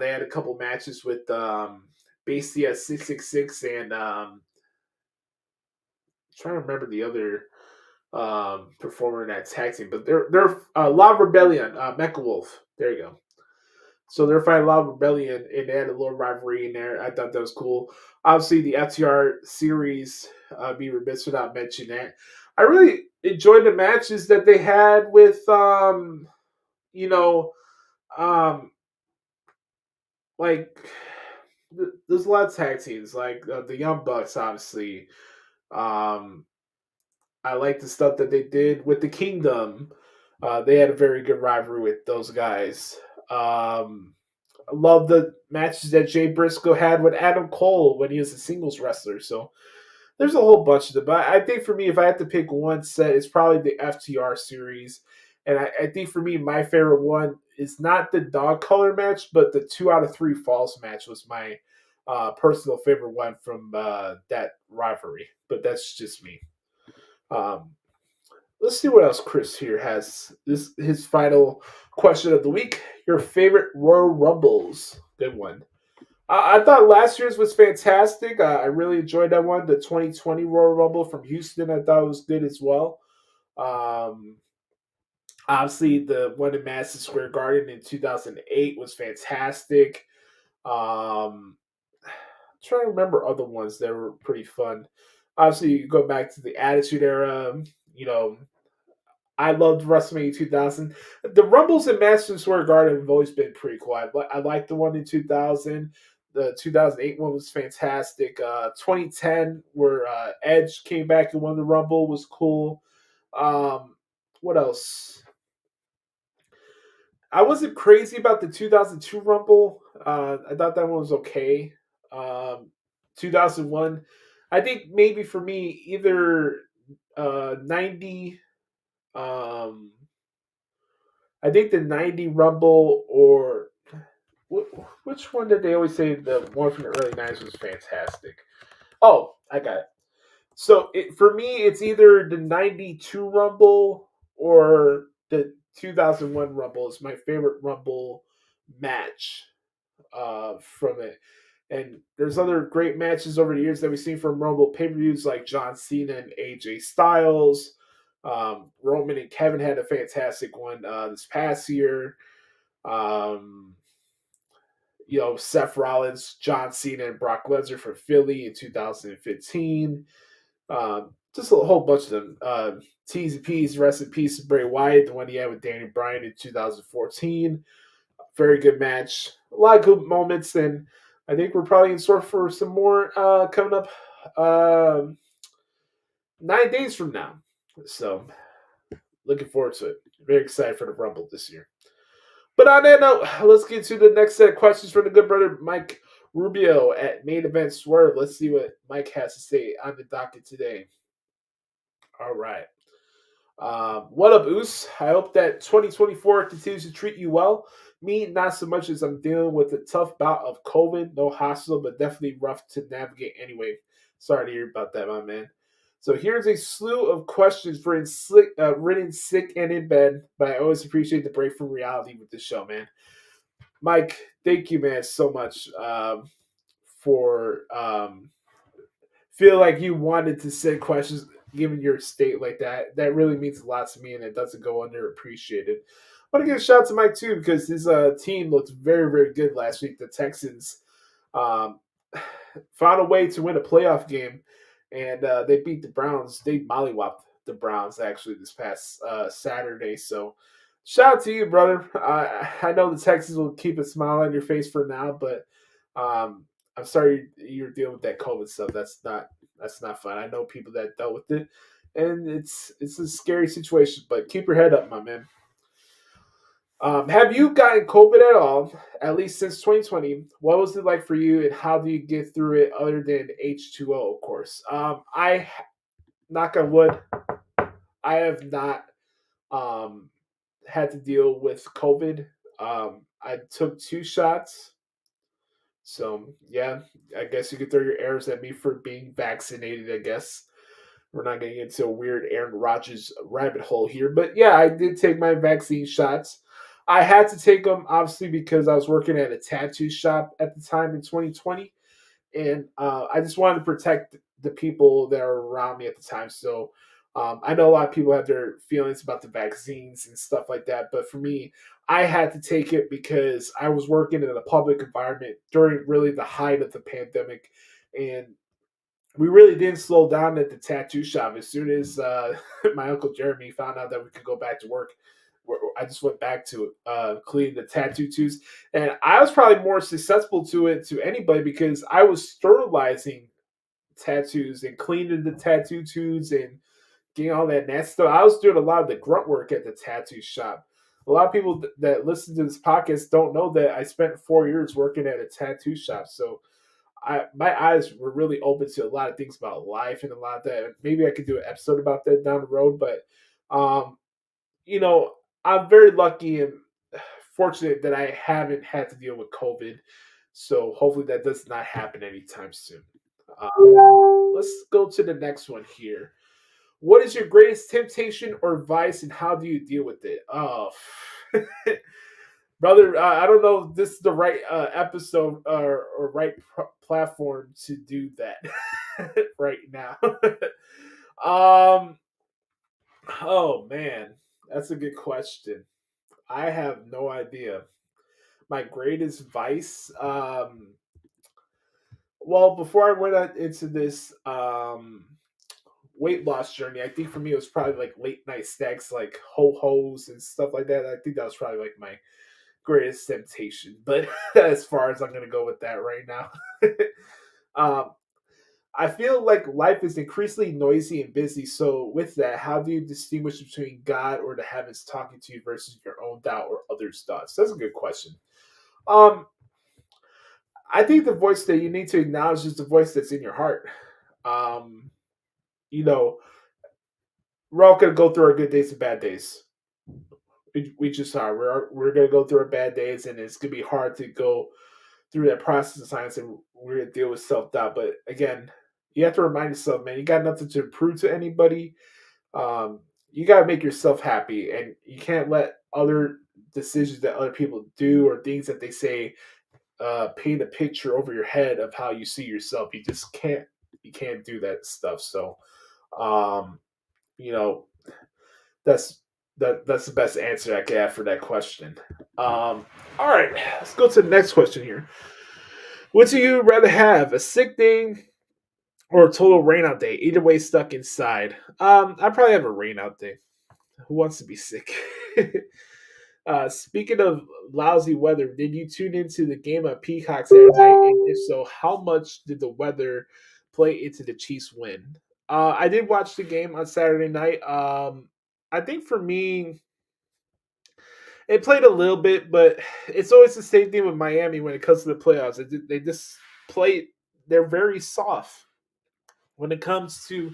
They had a couple matches with Bastia 666 and I'm trying to remember the other performer in that tag team, but they're La Rebellion, Mecha Wolf. There you go. So they're fighting La Rebellion, and they had a little rivalry in there. I thought that was cool. Obviously, the FTR series, be remiss without mentioning that. I really enjoyed the matches that they had with you know, like there's a lot of tag teams, like the Young Bucks, obviously. I like the stuff that they did with the Kingdom. They had a very good rivalry with those guys. I love the matches that Jay Briscoe had with Adam Cole when he was a singles wrestler. So there's a whole bunch of them. But I think for me, if I had to pick one set, it's probably the FTR series. And I think for me, my favorite one is not the dog color match, but the 2 out of 3 falls match was my personal favorite one from that rivalry. But that's just me. Let's see what else Chris here has. This his final question of the week. Your favorite Royal Rumbles? Good one. I thought last year's was fantastic. I really enjoyed that one. The 2020 Royal Rumble from Houston, I thought was good as well. Obviously, the one in Madison Square Garden in 2008 was fantastic. I'm trying to remember other ones that were pretty fun. Obviously, you go back to the Attitude Era. I loved WrestleMania 2000. The Rumbles in Madison Square Garden have always been pretty cool. I liked the one in 2000. The 2008 one was fantastic. 2010, where Edge came back and won the Rumble, was cool. What else? I wasn't crazy about the 2002 Rumble. I thought that one was okay. 2001, I think maybe for me, either 90... I think the 90 Rumble or which one did they always say the one from the early 90s was fantastic? Oh, I got it. So for me, it's either the 92 Rumble or the 2001 Rumble is my favorite Rumble match from it. And there's other great matches over the years that we've seen from Rumble pay-per-views like John Cena and AJ Styles. Roman and Kevin had a fantastic one this past year. Seth Rollins, John Cena, and Brock Lesnar for Philly in 2015. Just a whole bunch of them. T's and P's, rest in peace, Bray Wyatt, the one he had with Danny Bryan in 2014. Very good match. A lot of good moments, and I think we're probably in store for some more coming up 9 days from now. So, looking forward to it. Very excited for the Rumble this year. But on that note, let's get to the next set of questions from the good brother Mike Rubio at Main Event Swerve. Let's see what Mike has to say on the docket today. All right. What up, Oos? I hope that 2024 continues to treat you well. Me, not so much, as I'm dealing with a tough bout of COVID. No hospital, but definitely rough to navigate anyway. Sorry to hear about that, my man. So here's a slew of questions written sick and in bed, but I always appreciate the break from reality with the show, man. Mike, thank you, man, so much for feel like you wanted to send questions given your state like that. That really means a lot to me, and it doesn't go underappreciated. I want to give a shout out to Mike, too, because his team looked very, very good last week. The Texans found a way to win a playoff game. And they beat the Browns. They mollywopped the Browns, actually, this past Saturday. So, shout out to you, brother. I know the Texans will keep a smile on your face for now, but I'm sorry you're dealing with that COVID stuff. That's not fun. I know people that dealt with it, and it's a scary situation. But keep your head up, my man. Have you gotten COVID at all, at least since 2020? What was it like for you, and how do you get through it other than H2O, of course? I, knock on wood, I have not had to deal with COVID. I took 2 shots. So, yeah, I guess you could throw your arrows at me for being vaccinated, I guess. We're not getting into a weird Aaron Rodgers rabbit hole here. But, yeah, I did take my vaccine shots. I had to take them, obviously, because I was working at a tattoo shop at the time in 2020. And I just wanted to protect the people that are around me at the time. So I know a lot of people have their feelings about the vaccines and stuff like that. But for me, I had to take it because I was working in a public environment during really the height of the pandemic. And we really didn't slow down at the tattoo shop. As soon as my Uncle Jeremy found out that we could go back to work, I just went back to cleaning the tattoo tubes, and I was probably more successful to anybody because I was sterilizing tattoos and cleaning the tattoo tubes and getting all that nasty stuff. I was doing a lot of the grunt work at the tattoo shop. A lot of people that listen to this podcast don't know that I spent 4 years working at a tattoo shop. So my eyes were really open to a lot of things about life and a lot of that. Maybe I could do an episode about that down the road. But, I'm very lucky and fortunate that I haven't had to deal with COVID. So hopefully that does not happen anytime soon. Let's go to the next one here. What is your greatest temptation or vice, and how do you deal with it? Oh, brother, I don't know if this is the right episode or right platform to do that right now. Oh man, that's a good question. I have no idea. My greatest vice. Well, before I went into this weight loss journey, I think for me it was probably like late night snacks, like ho-hos and stuff like that. I think that was probably like my greatest temptation. But as far as I'm gonna go with that right now. I feel like life is increasingly noisy and busy. So with that, how do you distinguish between God or the heavens talking to you versus your own doubt or others' thoughts? That's a good question. I think the voice that you need to acknowledge is the voice that's in your heart. We're all gonna go through our good days and bad days. We just are. We're gonna go through our bad days, and it's gonna be hard to go through that process of science, and we're gonna deal with self-doubt. But again, you have to remind yourself, man, you got nothing to prove to anybody. You gotta make yourself happy, and you can't let other decisions that other people do or things that they say paint a picture over your head of how you see yourself. You just can't do that stuff. So that's the best answer I can have for that question. All right, let's go to the next question here. Would you rather have a sick day or a total rainout day? Either way, stuck inside. I'd probably have a rainout day. Who wants to be sick? Speaking of lousy weather, did you tune into the game of Peacock Saturday night? And if so, how much did the weather play into the Chiefs' win? I did watch the game on Saturday night. I think for me, it played a little bit, but it's always the same thing with Miami when it comes to the playoffs. They just play. They're very soft when it comes to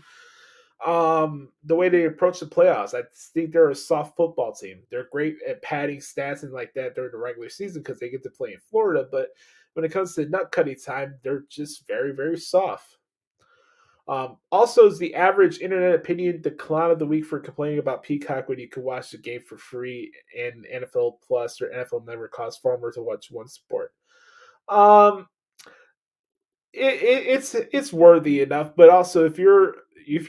the way they approach the playoffs. I think they're a soft football team. They're great at padding stats and like that during the regular season because they get to play in Florida. But when it comes to nut cutting time, they're just very, very soft. Also, is the average internet opinion the clown of the week for complaining about Peacock when you can watch the game for free and NFL Plus or NFL Network costs far more to watch one sport? It's worthy enough, but also if you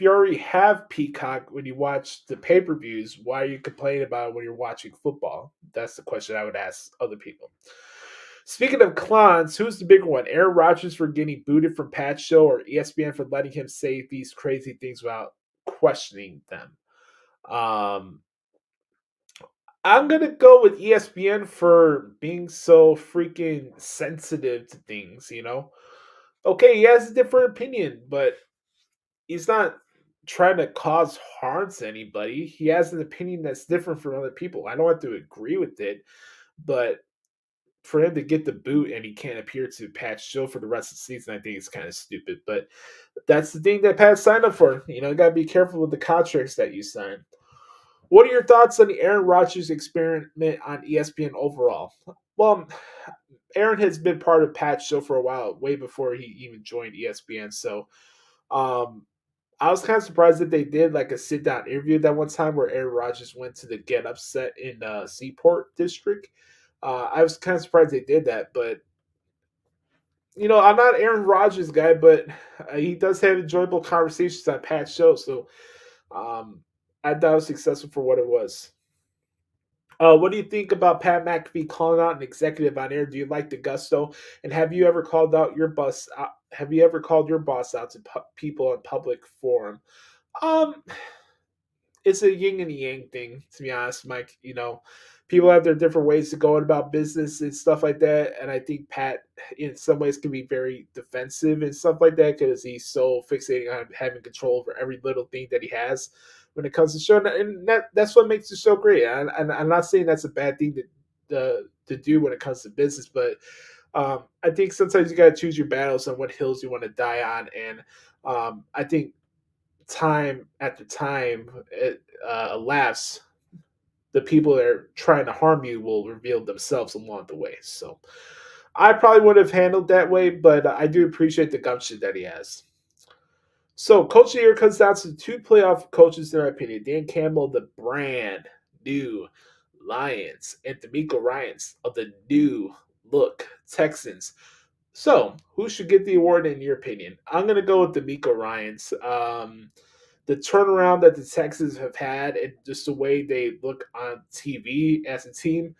already have Peacock when you watch the pay-per-views, why are you complaining about it when you're watching football? That's the question I would ask other people. Speaking of clowns, who's the bigger one? Aaron Rodgers for getting booted from Pat's show or ESPN for letting him say these crazy things without questioning them? I'm going to go with ESPN for being so freaking sensitive to things, Okay, he has a different opinion, but he's not trying to cause harm to anybody. He has an opinion that's different from other people. I don't have to agree with it, but for him to get the boot and he can't appear to Pat's show for the rest of the season, I think it's kind of stupid. But that's the thing that Pat signed up for. You got to be careful with the contracts that you sign. What are your thoughts on the Aaron Rodgers experiment on ESPN overall? Well, Aaron has been part of Pat's show for a while, way before he even joined ESPN. So I was kind of surprised that they did like a sit-down interview that one time where Aaron Rodgers went to the Get Upset in Seaport District. I was kind of surprised they did that, but I'm not Aaron Rodgers guy, but he does have enjoyable conversations on Pat's show, so I thought it was successful for what it was. What do you think about Pat McAfee calling out an executive on air? Do you like the gusto? And have you ever called out your boss? Have you ever called your boss out to people in public forum? it's a yin and yang thing, to be honest, Mike. You know, people have their different ways to go about business and stuff like that. And I think Pat, in some ways, can be very defensive and stuff like that because he's so fixated on having control over every little thing that he has when it comes to show. And that's what makes the show great. And I'm not saying that's a bad thing to do when it comes to business, but I think sometimes you got to choose your battles on what hills you want to die on. And I think time after time elapse, the people that are trying to harm you will reveal themselves along the way. So I probably would have handled that way, but I do appreciate the gumption that he has. So Coach of the Year comes down to two playoff coaches, in my opinion. Dan Campbell, the brand new Lions, and D'Amico Ryans of the new look Texans. So who should get the award in your opinion? I'm going to go with D'Amico Ryans. The turnaround that the Texans have had and just the way they look on TV as a team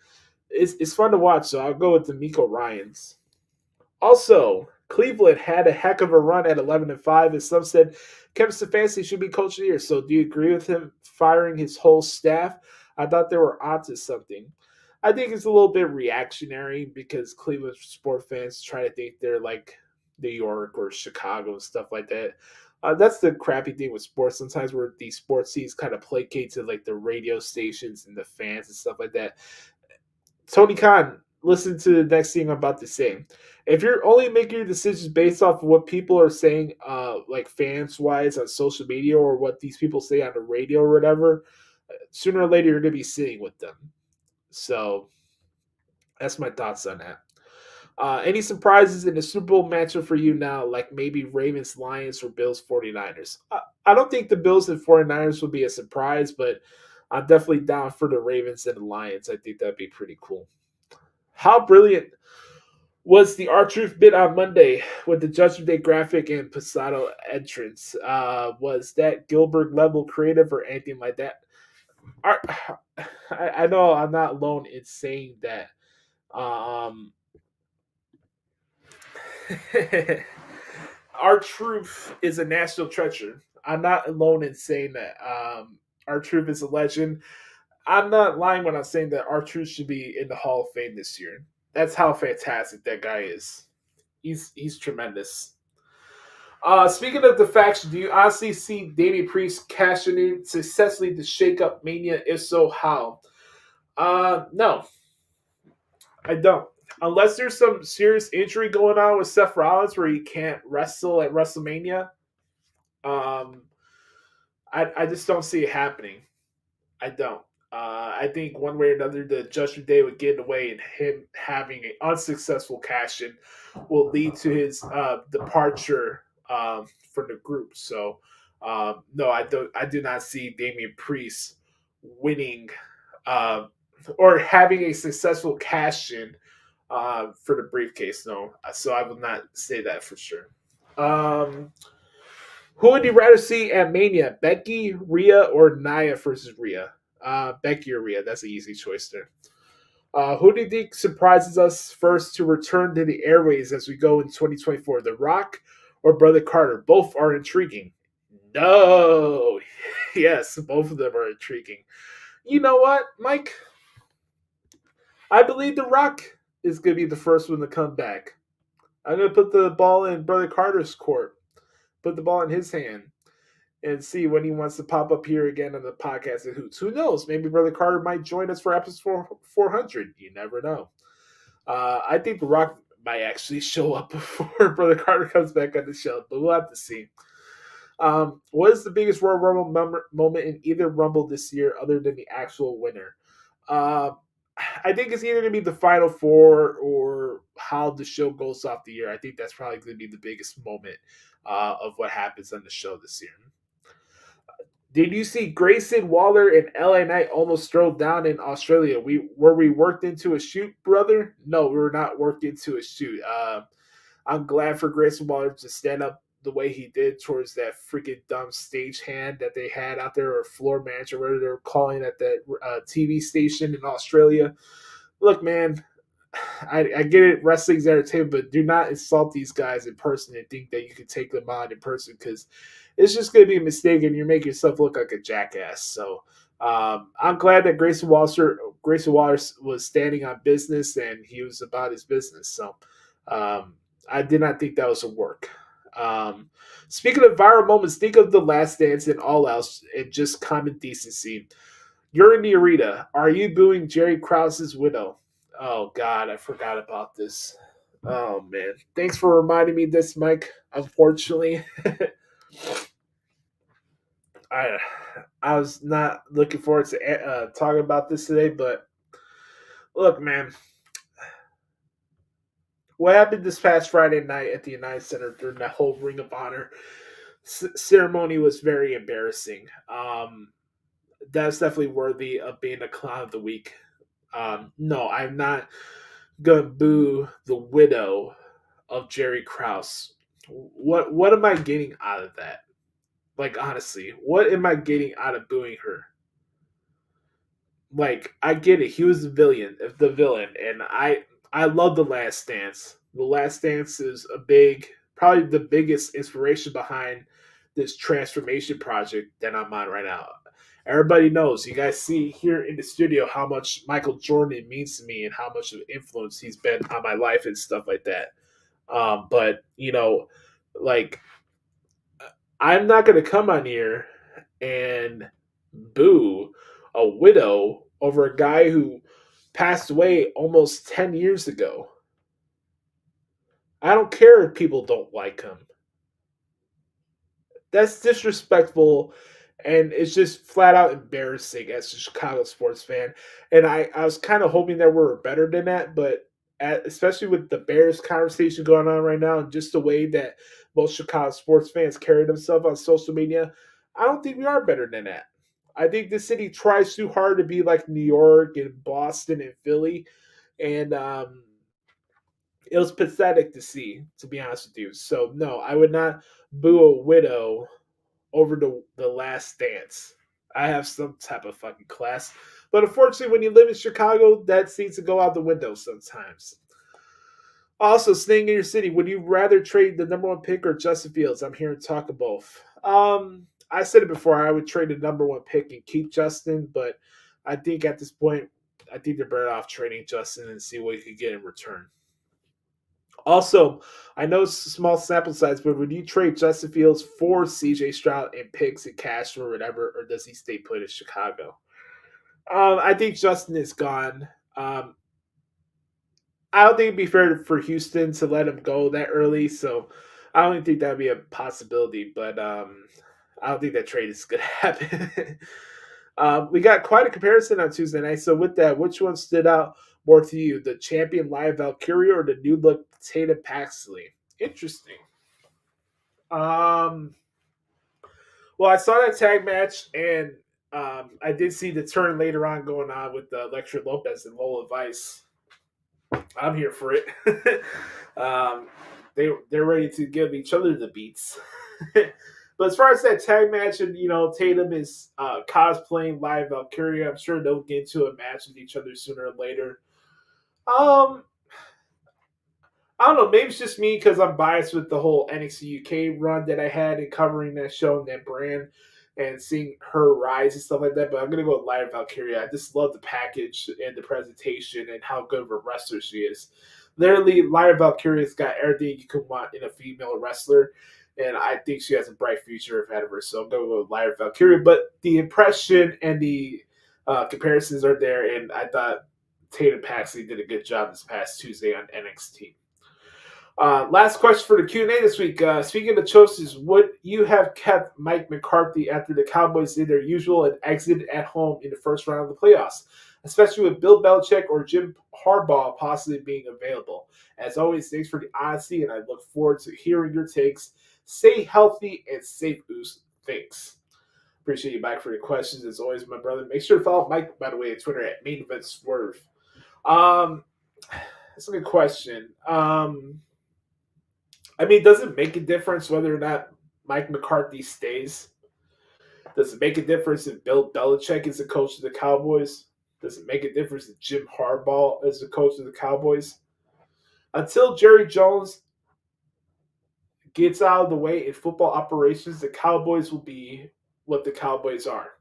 is fun to watch. So I'll go with D'Amico Ryans. Also, Cleveland had a heck of a run at 11-5, and some said Kevin Stefanski should be coach of the year. So do you agree with him firing his whole staff? I thought they were onto something. I think it's a little bit reactionary because Cleveland sport fans try to think they're like New York or Chicago and stuff like that. That's the crappy thing with sports sometimes, where these sports teams kind of placate to like the radio stations and the fans and stuff like that. Tony Khan, listen to the next thing I'm about to say. If you're only making your decisions based off of what people are saying, like fans-wise on social media or what these people say on the radio or whatever, sooner or later you're going to be sitting with them. So that's my thoughts on that. Any surprises in the Super Bowl matchup for you now, like maybe Ravens, Lions, or Bills, 49ers? I don't think the Bills and 49ers will be a surprise, but I'm definitely down for the Ravens and the Lions. I think that'd be pretty cool. How brilliant was the R-Truth bit on Monday with the Judgment Day graphic and Posado entrance? Was that Gilbert level creative or anything like that? I know I'm not alone in saying that. R-Truth is a national treasure. I'm not alone in saying that. R-Truth is a legend. I'm not lying when I'm saying that R-Truth should be in the Hall of Fame this year. That's how fantastic that guy is. He's tremendous. Speaking of the faction, do you honestly see Damian Priest cashing in successfully to shake up Mania? If so, how? No, I don't. Unless there's some serious injury going on with Seth Rollins where he can't wrestle at WrestleMania, I just don't see it happening. I don't. I think one way or another, the Judgment Day would get in the way, and him having an unsuccessful cash-in will lead to his departure from the group. So, no, I do not see Damian Priest winning or having a successful cash-in for the briefcase. No, so I will not say that for sure. Who would you rather see at Mania? Becky, Rhea, or Nia versus Rhea? Becky or Rhea. That's an easy choice there. Who do you think surprises us first to return to the airways as we go in 2024? The Rock or Brother Carter? Both are intriguing. No. Yes, both of them are intriguing. You know what, Mike? I believe The Rock is going to be the first one to come back. I'm going to put the ball in Brother Carter's court. Put the ball in his hand. And see when he wants to pop up here again on the podcast at Hoots. Who knows? Maybe Brother Carter might join us for episode 400. You never know. I think The Rock might actually show up before Brother Carter comes back on the show, but we'll have to see. What is the biggest Royal Rumble moment in either Rumble this year other than the actual winner? I think it's either going to be the Final Four or how the show goes off the year. I think that's probably going to be the biggest moment of what happens on the show this year. Did you see Grayson Waller and LA Knight almost throw down in Australia? Were we worked into a shoot, brother? No, we were not worked into a shoot. I'm glad for Grayson Waller to stand up the way he did towards that freaking dumb stagehand that they had out there, or floor manager, whatever they were calling at that TV station in Australia. Look, man, I get it, wrestling's entertainment, but do not insult these guys in person and think that you can take them on in person, because it's just going to be a mistake, and you're making yourself look like a jackass. So I'm glad that Grayson Waller was standing on business, and he was about his business. So I did not think that was a work. Speaking of viral moments, think of The Last Dance and All Else and just common decency. You're in the arena. Are you booing Jerry Krause's widow? Oh, God, I forgot about this. Oh, man. Thanks for reminding me this, Mike. Unfortunately, I was not looking forward to talking about this today, but look, man. What happened this past Friday night at the United Center during that whole Ring of Honor ceremony was very embarrassing. That's definitely worthy of being a clown of the week. No, I'm not going to boo the widow of Jerry Krause. What am I getting out of that? Like, honestly, what am I getting out of booing her? Like, I get it. He was the villain, and I love The Last Dance. The Last Dance is probably the biggest inspiration behind this transformation project that I'm on right now. Everybody knows. You guys see here in the studio how much Michael Jordan means to me and how much of an influence he's been on my life and stuff like that. But, like, I'm not going to come on here and boo a widow over a guy who passed away almost 10 years ago. I don't care if people don't like him. That's disrespectful, and it's just flat out embarrassing as a Chicago sports fan. And I was kind of hoping that we were better than that, but especially with the Bears conversation going on right now and just the way that most Chicago sports fans carry themselves on social media, I don't think we are better than that. I think the city tries too hard to be like New York and Boston and Philly, and it was pathetic to see, to be honest with you. So, no, I would not boo a widow over the Last Dance. I have some type of fucking class. But unfortunately, when you live in Chicago, that seems to go out the window sometimes. Also, staying in your city, would you rather trade the number one pick or Justin Fields? I'm here to talk of both. I said it before, I would trade the number one pick and keep Justin, but I think at this point, I think they're better off trading Justin and see what you could get in return. Also, I know it's a small sample size, but would you trade Justin Fields for CJ Stroud and picks and cash or whatever, or does he stay put in Chicago? I think Justin is gone. I don't think it'd be fair for Houston to let him go that early, so I don't even think that'd be a possibility, but I don't think that trade is going to happen. We got quite a comparison on Tuesday night, so with that, which one stood out more to you, the champion live Valkyria or the new look Tatum Paxley? Interesting. Well, I saw that tag match, and I did see the turn later on going on with Lecture Lopez and Lola Vice. I'm here for it. They're ready to give each other the beats. But as far as that tag match, and Tatum is cosplaying live Valkyria, I'm sure they'll get into a match with each other sooner or later. I don't know. Maybe it's just me because I'm biased with the whole NXT UK run that I had in covering that show and that brand and seeing her rise and stuff like that. But I'm going to go with Lyra Valkyria. I just love the package and the presentation and how good of a wrestler she is. Literally, Lyra Valkyria's got everything you could want in a female wrestler. And I think she has a bright future ahead of her. So I'm going to go with Lyra Valkyria. But the impression and the comparisons are there. And I thought Tatum Paxley did a good job this past Tuesday on NXT. Last question for the Q&A this week. Speaking of choices, would you have kept Mike McCarthy after the Cowboys did their usual and exited at home in the first round of the playoffs, especially with Bill Belichick or Jim Harbaugh possibly being available? As always, thanks for the honesty, and I look forward to hearing your takes. Stay healthy and safe, Goose. Thanks. Appreciate you, Mike, for your questions. As always, my brother. Make sure to follow Mike, by the way, on Twitter at Main Event Swerve. That's a good question. Does it make a difference whether or not Mike McCarthy stays? Does it make a difference if Bill Belichick is the coach of the Cowboys? Does it make a difference if Jim Harbaugh is the coach of the Cowboys? Until Jerry Jones gets out of the way in football operations, the Cowboys will be what the Cowboys are.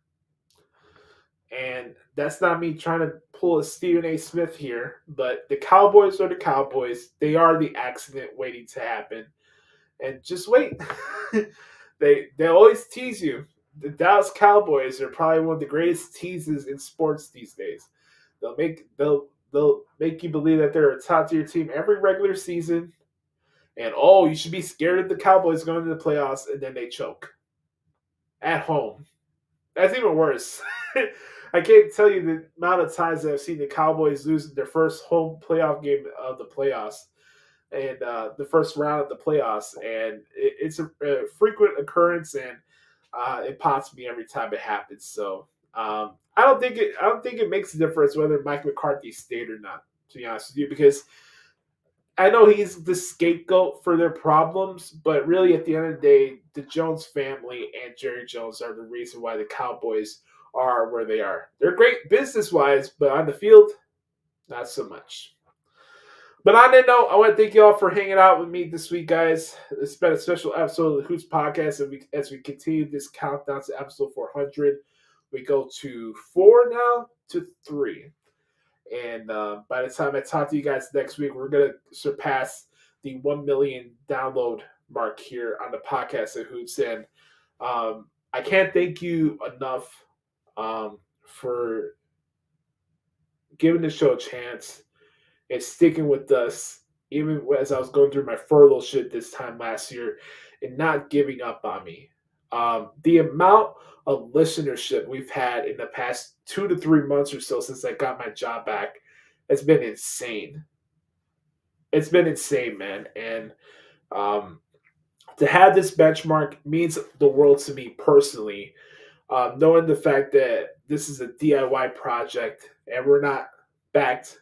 And that's not me trying to pull a Stephen A. Smith here, but the Cowboys are the Cowboys. They are the accident waiting to happen. And just wait. they always tease you. The Dallas Cowboys are probably one of the greatest teases in sports these days. They'll make you believe that they're a top tier team every regular season. And you should be scared of the Cowboys going to the playoffs, and then they choke. At home. That's even worse. I can't tell you the amount of times that I've seen the Cowboys lose their first home playoff game of the playoffs and the first round of the playoffs, and it's a frequent occurrence, and it pops me every time it happens. So I don't think it makes a difference whether Mike McCarthy stayed or not, to be honest with you, because I know he's the scapegoat for their problems, but really at the end of the day, the Jones family and Jerry Jones are the reason why the Cowboys are where they are. They're great business-wise, but on the field, not so much. But on that note, I want to thank you all for hanging out with me this week, guys. It's been a special episode of the Hoots Podcast, and as we continue this countdown to episode 400, we go to 4 now to 3. And by the time I talk to you guys next week, we're going to surpass the 1 million download mark here on the podcast at Hoots. And I can't thank you enough for giving the show a chance and sticking with us, even as I was going through my furlough shit this time last year, and not giving up on me. The amount of listenership we've had in the past 2 to 3 months or so since I got my job back has been insane. It's been insane, man. And to have this benchmark means the world to me personally. Knowing the fact that this is a DIY project and we're not backed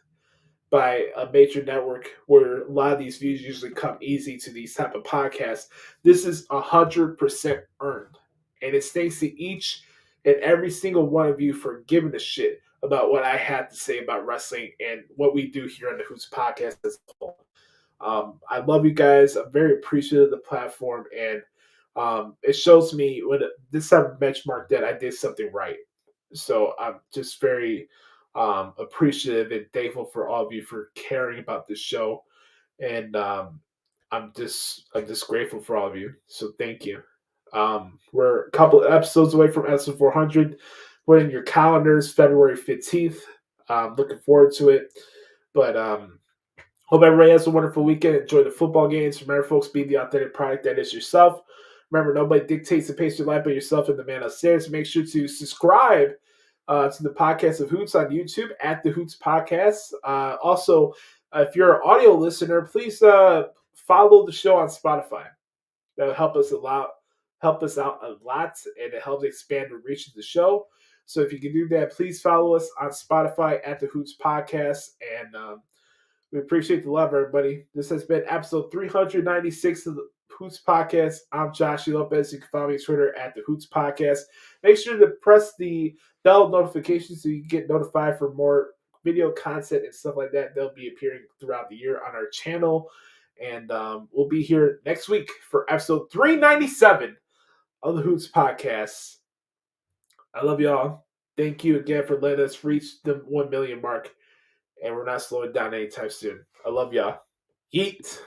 by a major network where a lot of these views usually come easy to these type of podcasts, this is 100% earned. And it's thanks to each and every single one of you for giving a shit about what I have to say about wrestling and what we do here on the Hoots Podcast as a whole. I love you guys. I'm very appreciative of the platform, and it shows me when this type of benchmark that I did something right. So I'm just very appreciative and thankful for all of you for caring about this show, and I'm just grateful for all of you. So thank you. We're a couple of episodes away from episode 400. Put in your calendars, February 15th. Looking forward to it. But hope everybody has a wonderful weekend. Enjoy the football games. Remember, folks, be the authentic product that is yourself. Remember, nobody dictates the pace of your life but yourself and the man upstairs. Make sure to subscribe to the podcast of Hoots on YouTube at the Hoots Podcast. Also, if you're an audio listener, please follow the show on Spotify. That'll help us out a lot, and it helps expand the reach of the show. So if you can do that, please follow us on Spotify at the Hoots Podcast, and we appreciate the love, everybody. This has been episode 396 of the Hoots Podcast. I'm Joshie Lopez. You can follow me on Twitter at the Hoots Podcast. Make sure to press the bell notification so you can get notified for more video content and stuff like that. They'll be appearing throughout the year on our channel. And we'll be here next week for episode 397 of the Hoots Podcast. I love y'all. Thank you again for letting us reach the 1 million mark. And we're not slowing down anytime soon. I love y'all. Yeet.